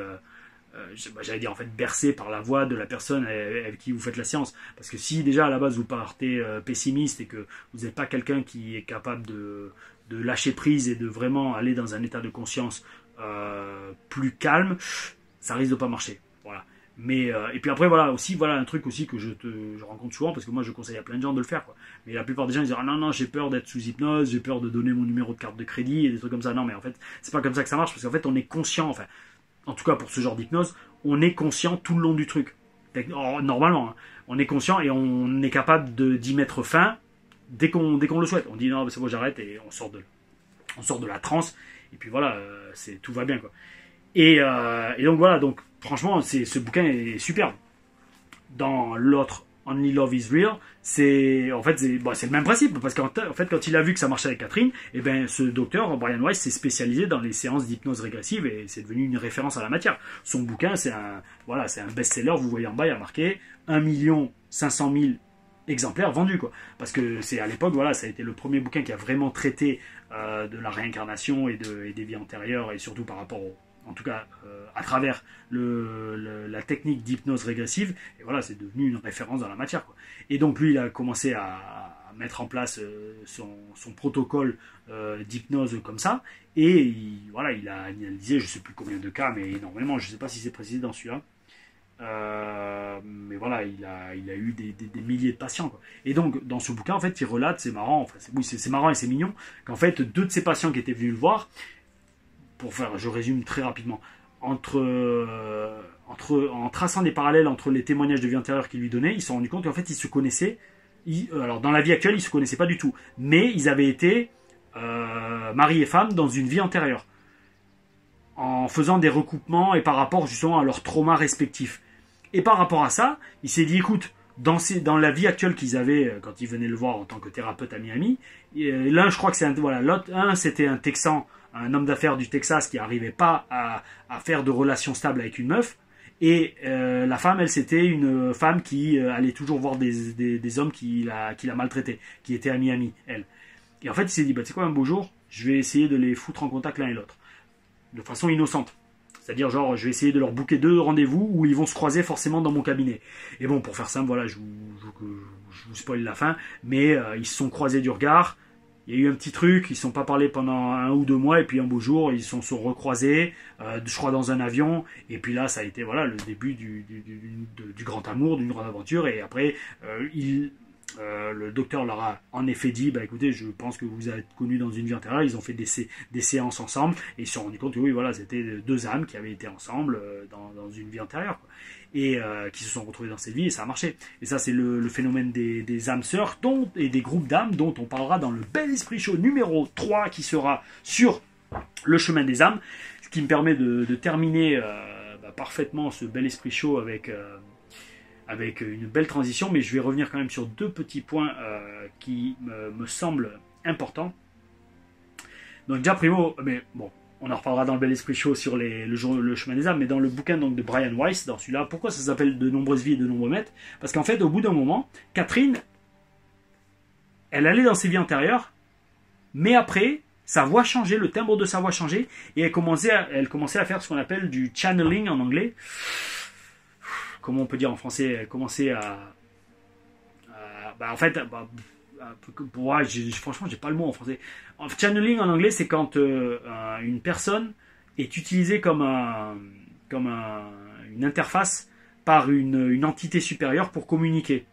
S1: j'allais dire en fait, bercer par la voix de la personne avec qui vous faites la séance. Parce que si déjà à la base vous partez pessimiste et que vous n'êtes pas quelqu'un qui est capable de lâcher prise et de vraiment aller dans un état de conscience plus calme, ça risque de pas marcher. Voilà. Mais et puis après voilà aussi un truc aussi que je rencontre souvent parce que moi je conseille à plein de gens de le faire quoi. Mais la plupart des gens ils disent ah non j'ai peur d'être sous hypnose, j'ai peur de donner mon numéro de carte de crédit et des trucs comme ça. Non mais en fait c'est pas comme ça que ça marche parce qu'en fait on est conscient, enfin en tout cas pour ce genre d'hypnose on est conscient tout le long du truc. Normalement hein, on est conscient et on est capable d'y mettre fin dès qu'on le souhaite. On dit non c'est bon j'arrête et on sort de la transe et puis voilà tout va bien quoi. Et donc voilà, donc franchement, ce bouquin est superbe. Dans l'autre, Only Love is Real, c'est le même principe, parce qu'en fait, quand il a vu que ça marchait avec Catherine, et ben ce docteur, Brian Weiss, s'est spécialisé dans les séances d'hypnose régressive et c'est devenu une référence à la matière. Son bouquin, c'est un best-seller, vous voyez en bas, il y a marqué 1 500 000 exemplaires vendus, quoi. Parce que c'est à l'époque, voilà, ça a été le premier bouquin qui a vraiment traité de la réincarnation et des vies antérieures, et surtout par rapport en tout cas à travers la technique d'hypnose régressive, et voilà, c'est devenu une référence dans la matière, quoi. Et donc lui, il a commencé à mettre en place son protocole d'hypnose comme ça, et voilà, il a analysé, je ne sais plus combien de cas, mais énormément, je ne sais pas si c'est précisé dans celui-là, mais voilà, il a eu des milliers de patients, quoi. Et donc, dans ce bouquin, en fait, il relate, c'est marrant, enfin, c'est marrant et c'est mignon, qu'en fait, 2 de ses patients qui étaient venus le voir, je résume très rapidement, en traçant des parallèles entre les témoignages de vie antérieure qu'il lui donnait, ils se sont rendus compte qu'en fait, ils se connaissaient, alors dans la vie actuelle, ils se connaissaient pas du tout, mais ils avaient été mari et femme dans une vie antérieure, en faisant des recoupements et par rapport justement à leurs traumas respectifs. Et par rapport à ça, il s'est dit, écoute, dans la vie actuelle qu'ils avaient quand ils venaient le voir en tant que thérapeute à Miami, l'un, je crois que c'est l'autre, c'était un Texan, un homme d'affaires du Texas qui n'arrivait pas à faire de relations stables avec une meuf, et la femme, elle, c'était une femme qui allait toujours voir des hommes qui la maltraitaient, qui étaient à Miami, elle. Et en fait, il s'est dit, bah, tu sais quoi, un beau jour, je vais essayer de les foutre en contact l'un et l'autre, de façon innocente. C'est-à-dire, genre, je vais essayer de leur booker 2 rendez-vous où ils vont se croiser forcément dans mon cabinet. Et bon, pour faire simple, voilà, je vous spoil la fin, mais ils se sont croisés du regard, il y a eu un petit truc, ils ne se sont pas parlé pendant 1 ou 2 mois, et puis un beau jour, ils se sont recroisés, je crois dans un avion, et puis là, ça a été voilà, le début du grand amour, d'une grande aventure, et après, le docteur leur a en effet dit, bah écoutez, je pense que vous êtes connus dans une vie antérieure. Ils ont fait des séances ensemble et ils se sont rendus compte que oui, voilà, c'était 2 âmes qui avaient été ensemble dans une vie antérieure, quoi. Et qui se sont retrouvés dans cette vie, et ça a marché. Et ça, c'est le phénomène des âmes sœurs et des groupes d'âmes dont on parlera dans le Bel Esprit Show numéro 3 qui sera sur le chemin des âmes, ce qui me permet de terminer parfaitement ce Bel Esprit Show avec une belle transition, mais je vais revenir quand même sur 2 petits points qui me semblent importants. Donc déjà, primo, mais bon, on en reparlera dans le Bel Esprit Show sur le chemin des âmes, mais dans le bouquin donc, de Brian Weiss, dans celui-là, pourquoi ça s'appelle De nombreuses vies et de nombreux maîtres? Parce qu'en fait, au bout d'un moment, Catherine, elle allait dans ses vies antérieures, mais après, sa voix changeait, le timbre de sa voix changeait, et elle commençait à faire ce qu'on appelle du channeling en anglais. Comment on peut dire en français, elle commençait franchement, j'ai pas le mot en français. Channeling en anglais, c'est quand une personne est utilisée comme une interface par une entité supérieure pour communiquer.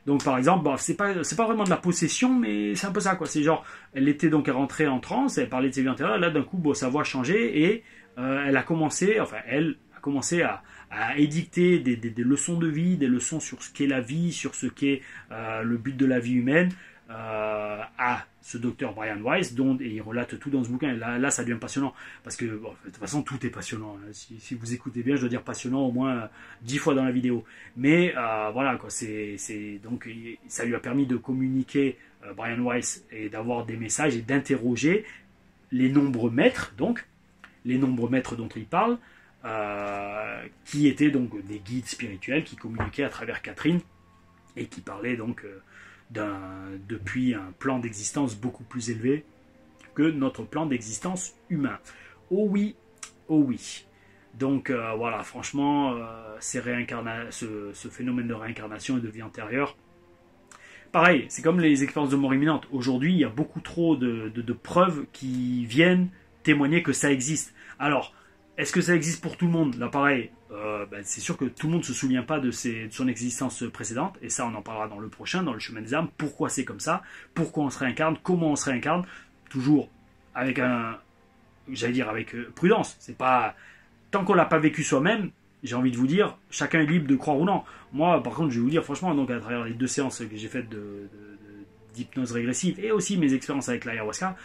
S1: Donc par exemple, c'est pas vraiment de la possession, mais c'est un peu ça, quoi. C'est genre, elle rentrée en transe, elle parlait de ses vies antérieures, là d'un coup, sa voix changeait et elle a commencé à édicter des leçons de vie, des leçons sur ce qu'est la vie, sur ce qu'est le but de la vie humaine, à ce docteur Brian Weiss, et il relate tout dans ce bouquin. Et là, ça devient passionnant, parce que bon, de toute façon, tout est passionnant. Si vous écoutez bien, je dois dire passionnant au moins 10 fois dans la vidéo. Mais voilà, quoi, donc ça lui a permis de communiquer, Brian Weiss, et d'avoir des messages et d'interroger les nombreux maîtres, donc les nombreux maîtres dont il parle, qui étaient donc des guides spirituels qui communiquaient à travers Catherine et qui parlaient donc depuis un plan d'existence beaucoup plus élevé que notre plan d'existence humain. Oh oui, oh oui. Donc voilà, franchement, ce phénomène de réincarnation et de vie antérieure, pareil, c'est comme les expériences de mort imminente. Aujourd'hui, il y a beaucoup trop de preuves qui viennent témoigner que ça existe. Alors, est-ce que ça existe pour tout le monde? Là, pareil, c'est sûr que tout le monde ne se souvient pas de son existence précédente, et ça, on en parlera dans le prochain, dans le chemin des âmes. Pourquoi c'est comme ça? Pourquoi on se réincarne? Comment on se réincarne? Toujours avec prudence. C'est pas tant qu'on l'a pas vécu soi-même. J'ai envie de vous dire, chacun est libre de croire ou non. Moi, par contre, je vais vous dire, franchement, donc à travers les 2 séances que j'ai faites d'hypnose régressive et aussi mes expériences avec l'ayahuasca,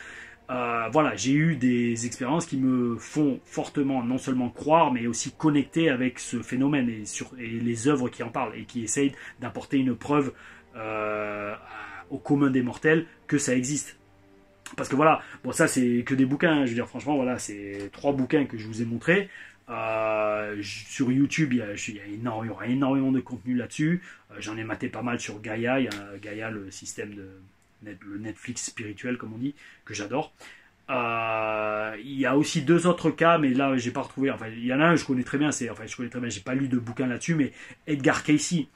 S1: voilà, j'ai eu des expériences qui me font fortement non seulement croire, mais aussi connecter avec ce phénomène et les œuvres qui en parlent et qui essayent d'apporter une preuve au commun des mortels que ça existe. Parce que voilà, bon, ça c'est que des bouquins, je veux dire, franchement, voilà, c'est 3 bouquins que je vous ai montrés. Sur YouTube, il y aura énormément de contenu là-dessus. J'en ai maté pas mal sur Gaïa. Il y a Gaïa, le système le Netflix spirituel, comme on dit, que j'adore. Il y a aussi deux autres cas, mais là, j'ai pas retrouvé. Enfin, il y en a un, je connais très bien. J'ai pas lu de bouquin là-dessus, mais Edgar Cayce.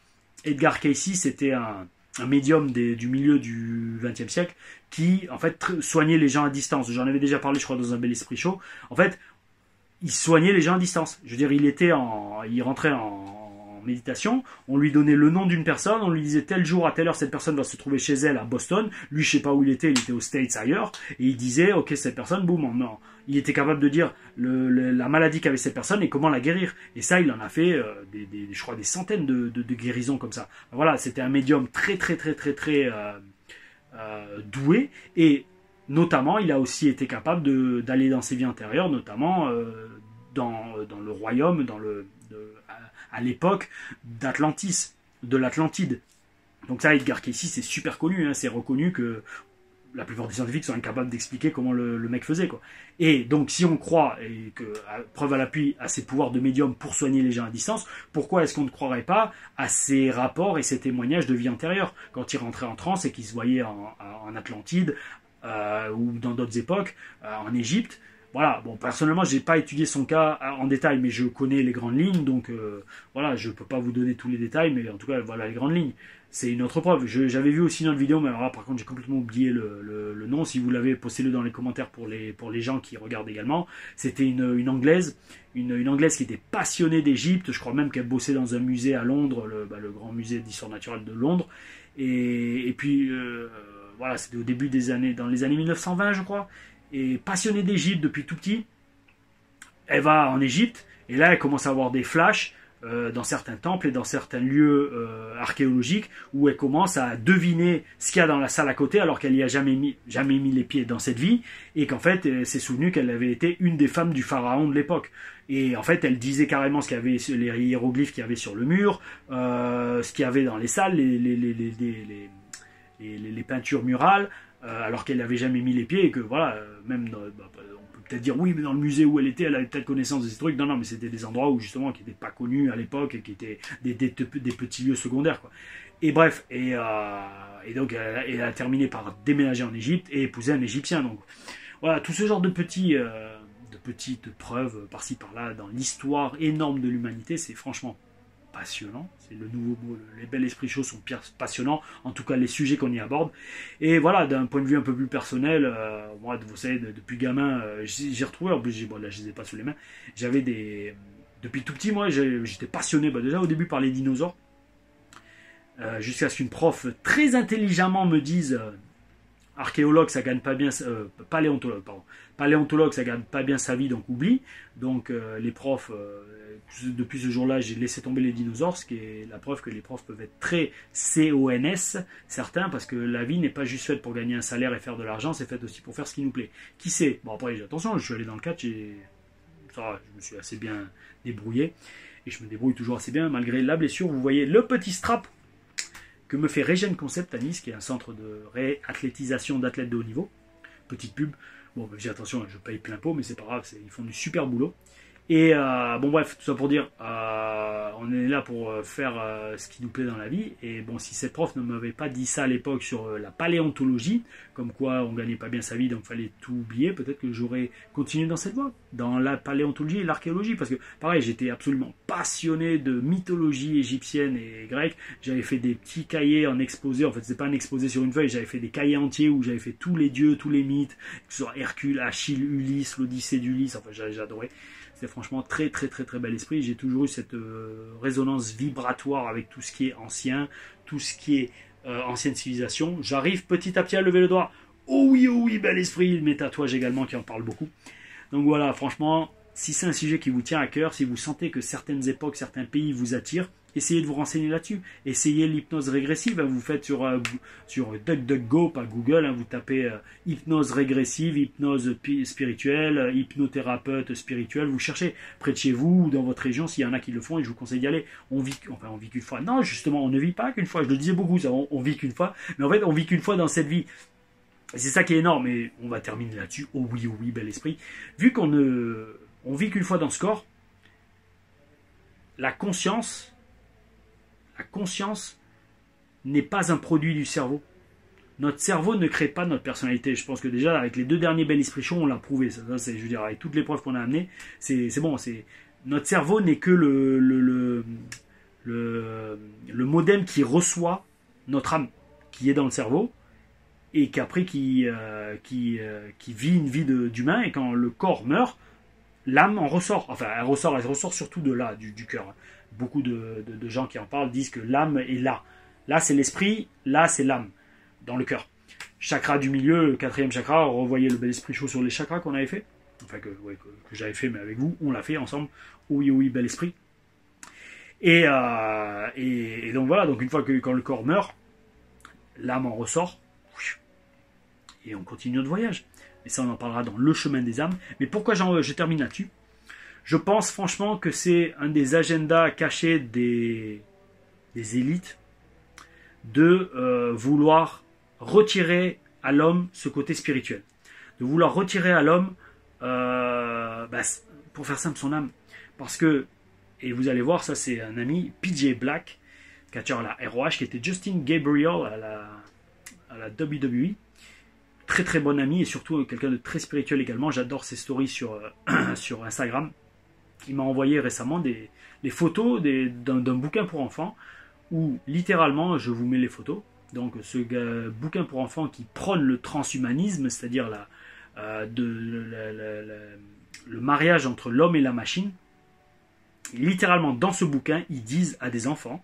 S1: Edgar Cayce, c'était un médium du milieu du XXe siècle qui, en fait, soignait les gens à distance. J'en avais déjà parlé, je crois, dans un Bel Esprit Show. En fait, il soignait les gens à distance. Je veux dire, il rentrait en méditation, on lui donnait le nom d'une personne, on lui disait tel jour à telle heure cette personne va se trouver chez elle à Boston. Lui, je sais pas où il était aux States ailleurs, et il disait ok, cette personne, boum, non. Il était capable de dire la maladie qu'avait cette personne et comment la guérir. Et ça, il en a fait je crois des centaines de guérisons comme ça. Voilà, c'était un médium très doué, et notamment, il a aussi été capable d'aller dans ses vies antérieures, notamment dans le royaume, à l'époque de l'Atlantide. Donc ça, Edgar Cayce, c'est super connu, hein, c'est reconnu que la plupart des scientifiques sont incapables d'expliquer comment le mec faisait, quoi. Et donc, si on croit, et que, preuve à l'appui, à ses pouvoirs de médium pour soigner les gens à distance, pourquoi est-ce qu'on ne croirait pas à ses rapports et ses témoignages de vie antérieure, quand il rentrait en transe et qu'il se voyait en Atlantide, ou dans d'autres époques, en Égypte. Voilà, bon, personnellement, j'ai pas étudié son cas en détail, mais je connais les grandes lignes, donc voilà, je peux pas vous donner tous les détails, mais en tout cas, voilà les grandes lignes. C'est une autre preuve. J'avais vu aussi une autre vidéo, mais alors là, par contre, j'ai complètement oublié le nom. Si vous l'avez, postez-le dans les commentaires pour les gens qui regardent également. C'était une Anglaise, une Anglaise qui était passionnée d'Égypte. Je crois même qu'elle bossait dans un musée à Londres, le grand musée d'histoire naturelle de Londres. Et puis, voilà, c'était au début dans les années 1920, je crois. Et passionnée d'Égypte depuis tout petit, elle va en Égypte, et là, elle commence à avoir des flashs dans certains temples et dans certains lieux archéologiques, où elle commence à deviner ce qu'il y a dans la salle à côté, alors qu'elle n'y a jamais mis les pieds dans cette vie, et qu'en fait, elle s'est souvenue qu'elle avait été une des femmes du pharaon de l'époque. Et en fait, elle disait carrément ce qu'il y avait, les hiéroglyphes qu'il y avait sur le mur, ce qu'il y avait dans les salles, les peintures murales, alors qu'elle n'avait jamais mis les pieds, et que voilà, même on peut peut-être dire oui, mais dans le musée où elle était, elle avait peut-être connaissance de ces trucs. Non, mais c'était des endroits où justement qui n'étaient pas connus à l'époque et qui étaient des petits lieux secondaires, quoi. Et bref, et donc elle a terminé par déménager en Égypte et épouser un Égyptien. Donc voilà, tout ce genre de petites preuves par-ci par-là dans l'histoire énorme de l'humanité, c'est franchement passionnant. C'est le nouveau mot. Les Bel Esprit Show sont passionnants, en tout cas les sujets qu'on y aborde. Et voilà, d'un point de vue un peu plus personnel, moi, vous savez, depuis gamin, j'ai retrouvé, en plus, là, je les ai pas sous les mains, depuis tout petit, moi, j'étais passionné, déjà au début par les dinosaures, jusqu'à ce qu'une prof très intelligemment me dise archéologue, ça gagne pas bien, paléontologue, ça gagne pas bien sa vie, donc oublie. Donc les profs, depuis ce jour-là, j'ai laissé tomber les dinosaures, ce qui est la preuve que les profs peuvent être très CONS, certains, parce que la vie n'est pas juste faite pour gagner un salaire et faire de l'argent, c'est faite aussi pour faire ce qui nous plaît. Qui sait? Bon, après, attention, je suis allé dans le catch et ça, je me suis assez bien débrouillé, et je me débrouille toujours assez bien malgré la blessure. Vous voyez le petit strap que me fait Regen Concept à Nice, qui est un centre de réathlétisation d'athlètes de haut niveau. Petite pub. Bon, j'ai attention, je paye plein pot, mais c'est pas grave, ils font du super boulot. Et bon, bref, tout ça pour dire, on est là pour faire ce qui nous plaît dans la vie. Et bon, si cette prof ne m'avait pas dit ça à l'époque sur la paléontologie, comme quoi on gagnait pas bien sa vie, donc fallait tout oublier, peut-être que j'aurais continué dans cette voie, dans la paléontologie et l'archéologie, parce que pareil, j'étais absolument passionné de mythologie égyptienne et grecque. J'avais fait des petits cahiers en exposé, en fait c'est pas un exposé sur une feuille, j'avais fait des cahiers entiers où j'avais fait tous les dieux, tous les mythes, que ce soit Hercule, Achille, Ulysse, l'Odyssée d'Ulysse, enfin j'adorais. C'est franchement très bel esprit. J'ai toujours eu cette résonance vibratoire avec tout ce qui est ancien, tout ce qui est ancienne civilisation. J'arrive petit à petit à lever le doigt. Oh oui, bel esprit. Mes tatouages également qui en parlent beaucoup. Donc voilà, franchement, si c'est un sujet qui vous tient à cœur, si vous sentez que certaines époques, certains pays vous attirent, essayez de vous renseigner là-dessus. Essayez l'hypnose régressive. Vous faites sur DuckDuckGo, pas Google. Vous tapez hypnose régressive, hypnose spirituelle, hypnothérapeute spirituel. Vous cherchez près de chez vous ou dans votre région s'il y en a qui le font, et je vous conseille d'y aller. On vit qu'une fois. Non, justement, on ne vit pas qu'une fois. Je le disais beaucoup, ça. On vit qu'une fois. Mais en fait, on vit qu'une fois dans cette vie. C'est ça qui est énorme. Et on va terminer là-dessus. Oh oui, bel esprit. Vu qu'on vit qu'une fois dans ce corps, la conscience n'est pas un produit du cerveau. Notre cerveau ne crée pas notre personnalité. Je pense que déjà, avec les 2 derniers Bel Esprit Show, on l'a prouvé. Ça, c'est, je veux dire, avec toutes les preuves qu'on a amenées, c'est bon. Notre cerveau n'est que le modem qui reçoit notre âme, qui est dans le cerveau, et qu'après qui vit une vie d'humain, et quand le corps meurt, l'âme en ressort. Enfin, elle ressort surtout de là, du cœur. Beaucoup de gens qui en parlent disent que l'âme est là. Là, c'est l'esprit, là, c'est l'âme. Dans le cœur. Chakra du milieu, le 4e chakra, revoyez le Bel Esprit Show sur les chakras qu'on avait fait. Enfin, que j'avais fait, mais avec vous, on l'a fait ensemble. Oui, Bel Esprit. Et donc voilà, donc une fois que quand le corps meurt, l'âme en ressort, et on continue notre voyage. Et ça, on en parlera dans le chemin des âmes. Mais pourquoi je termine là-dessus? Je pense franchement que c'est un des agendas cachés des élites de vouloir retirer à l'homme ce côté spirituel, de vouloir retirer à l'homme, pour faire simple, son âme. Parce que, et vous allez voir, ça c'est un ami, PJ Black, catcheur à la ROH, qui était Justin Gabriel à la WWE. Très très bon ami et surtout quelqu'un de très spirituel également. J'adore ses stories sur Instagram. Il m'a envoyé récemment des photos d'un bouquin pour enfants où littéralement, je vous mets les photos, donc ce bouquin pour enfants qui prône le transhumanisme, c'est-à-dire le mariage entre l'homme et la machine. Littéralement, dans ce bouquin, ils disent à des enfants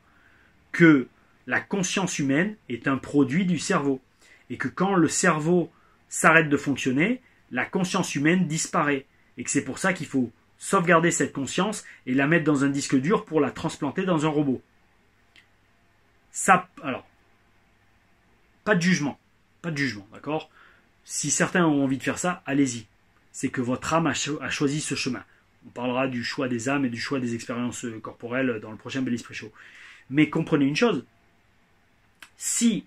S1: que la conscience humaine est un produit du cerveau, et que quand le cerveau s'arrête de fonctionner, la conscience humaine disparaît, et que c'est pour ça qu'il faut sauvegarder cette conscience et la mettre dans un disque dur pour la transplanter dans un robot. Ça, alors, pas de jugement, d'accord? Si certains ont envie de faire ça, allez-y. C'est que votre âme a choisi ce chemin. On parlera du choix des âmes et du choix des expériences corporelles dans le prochain Bel Esprit Show. Mais comprenez une chose, si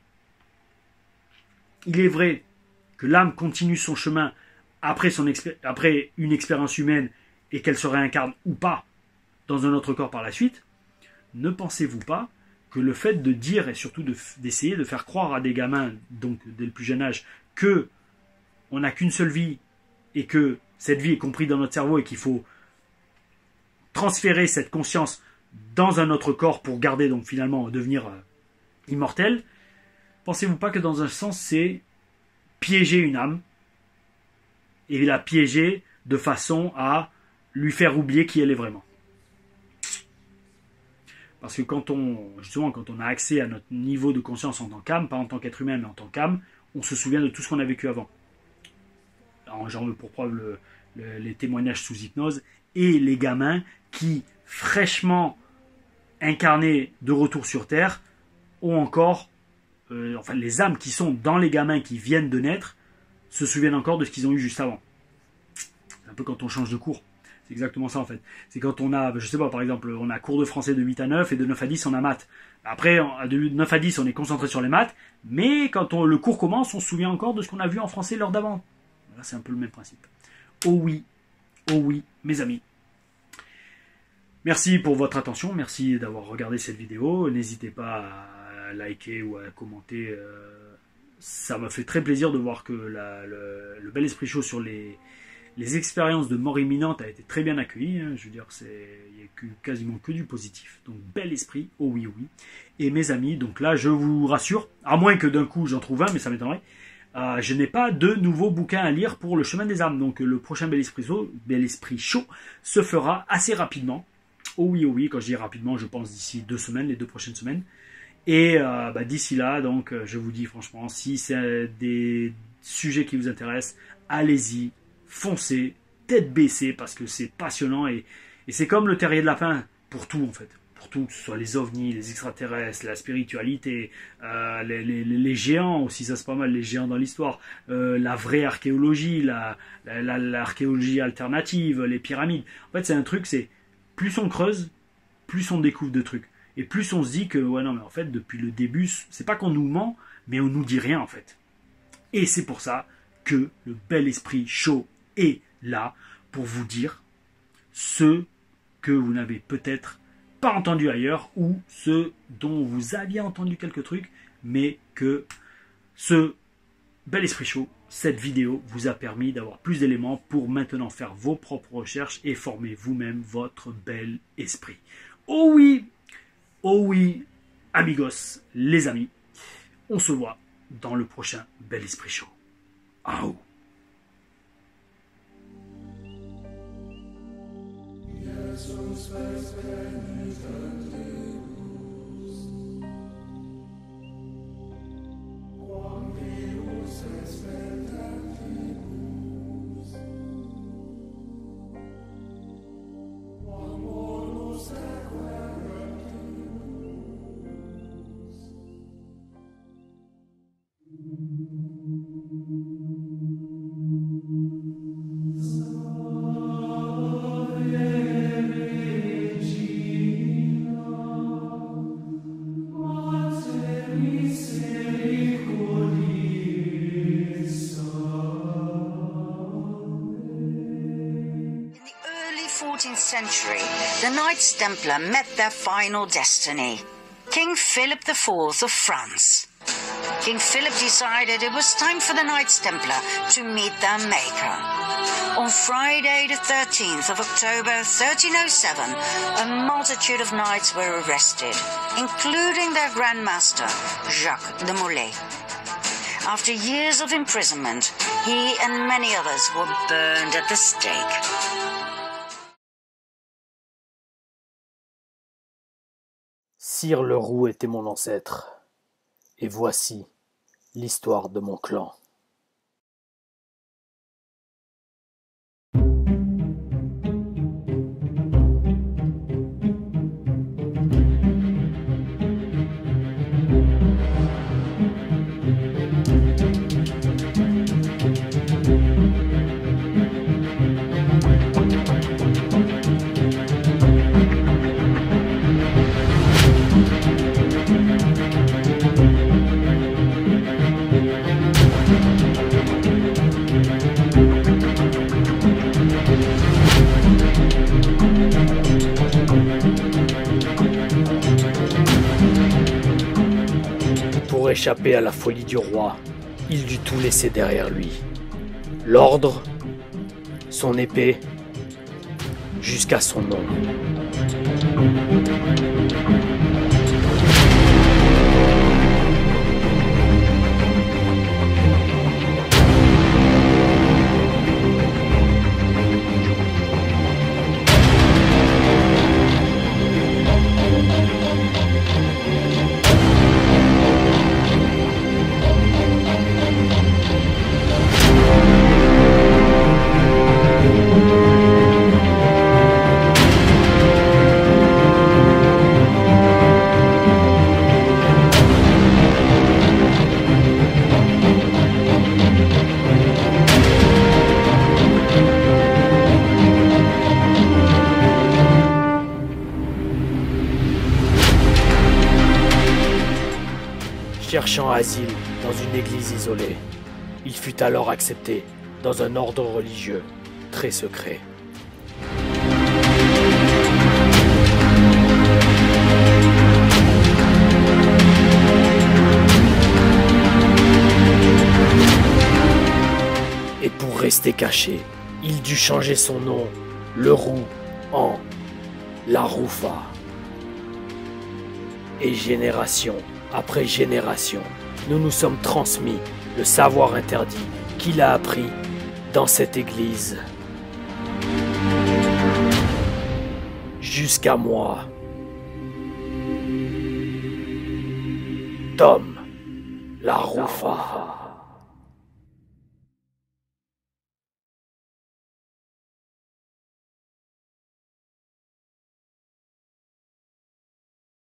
S1: il est vrai que l'âme continue son chemin après une expérience humaine et qu'elle se réincarne ou pas dans un autre corps par la suite, ne pensez-vous pas que le fait de dire et surtout d'essayer de faire croire à des gamins, donc dès le plus jeune âge, que on n'a qu'une seule vie et que cette vie est comprise dans notre cerveau et qu'il faut transférer cette conscience dans un autre corps pour garder, donc finalement devenir immortel, pensez-vous pas que dans un sens c'est piéger une âme et la piéger de façon à lui faire oublier qui elle est vraiment? Parce que quand on a accès à notre niveau de conscience en tant qu'âme, pas en tant qu'être humain, mais en tant qu'âme, on se souvient de tout ce qu'on a vécu avant. Alors, j'en veux pour preuve les témoignages sous hypnose et les gamins qui, fraîchement incarnés de retour sur Terre, ont encore, les âmes qui sont dans les gamins qui viennent de naître, se souviennent encore de ce qu'ils ont eu juste avant. C'est un peu quand on change de cours. C'est exactement ça en fait. C'est quand on a, je sais pas, par exemple, on a cours de français de 8 à 9 et de 9 à 10 on a maths. Après, de 9 à 10 on est concentré sur les maths, mais quand le cours commence, on se souvient encore de ce qu'on a vu en français l'heure d'avant. Là, c'est un peu le même principe. Oh oui, mes amis. Merci pour votre attention, merci d'avoir regardé cette vidéo. N'hésitez pas à liker ou à commenter. Ça m'a fait très plaisir de voir que le Bel Esprit Show sur les expériences de mort imminente a été très bien accueilli. Je veux dire, il n'y a quasiment que du positif. Donc, bel esprit, oh oui. Et mes amis, donc là, je vous rassure, à moins que d'un coup j'en trouve un, mais ça m'étonnerait, je n'ai pas de nouveaux bouquins à lire pour le chemin des âmes. Donc, le prochain Bel Esprit Show se fera assez rapidement. Oh oui, quand je dis rapidement, je pense d'ici 2 semaines, les 2 prochaines semaines. Et d'ici là, donc, je vous dis franchement, si c'est des sujets qui vous intéressent, allez-y. Foncez, tête baissée, parce que c'est passionnant et c'est comme le terrier de lapin pour tout en fait. Pour tout, que ce soit les ovnis, les extraterrestres, la spiritualité, les géants aussi, ça c'est pas mal, les géants dans l'histoire, la vraie archéologie, l'archéologie alternative, les pyramides. En fait, c'est un truc, c'est plus on creuse, plus on découvre de trucs. Et plus on se dit que, ouais, non, mais en fait, depuis le début, c'est pas qu'on nous ment, mais on nous dit rien en fait. Et c'est pour ça que le Bel Esprit Show est là pour vous dire ce que vous n'avez peut-être pas entendus ailleurs ou ceux dont vous aviez entendu quelques trucs, mais que ce Bel Esprit Show, cette vidéo vous a permis d'avoir plus d'éléments pour maintenant faire vos propres recherches et former vous-même votre bel esprit. Oh oui, amigos, les amis, on se voit dans le prochain Bel Esprit Show. Aou.
S2: Century, the Knights Templar met their final destiny, King Philip IV of France. King Philip decided it was time for the Knights Templar to meet their maker. On Friday the 13th of October 1307, a multitude of knights were arrested, including their Grand Master, Jacques de Molay. After years of imprisonment, he and many others were burned at the stake.
S3: Sire le Roux était mon ancêtre, et voici l'histoire de mon clan. Pour échapper à la folie du roi, il dut tout laisser derrière lui. L'ordre, son épée, jusqu'à son nom. Cherchant asile dans une église isolée, il fut alors accepté dans un ordre religieux très secret. Et pour rester caché, il dut changer son nom, le Roux, en la Roufa. Et génération après génération, nous nous sommes transmis le savoir interdit qu'il a appris dans cette église. Jusqu'à moi. Tom, la Roufa.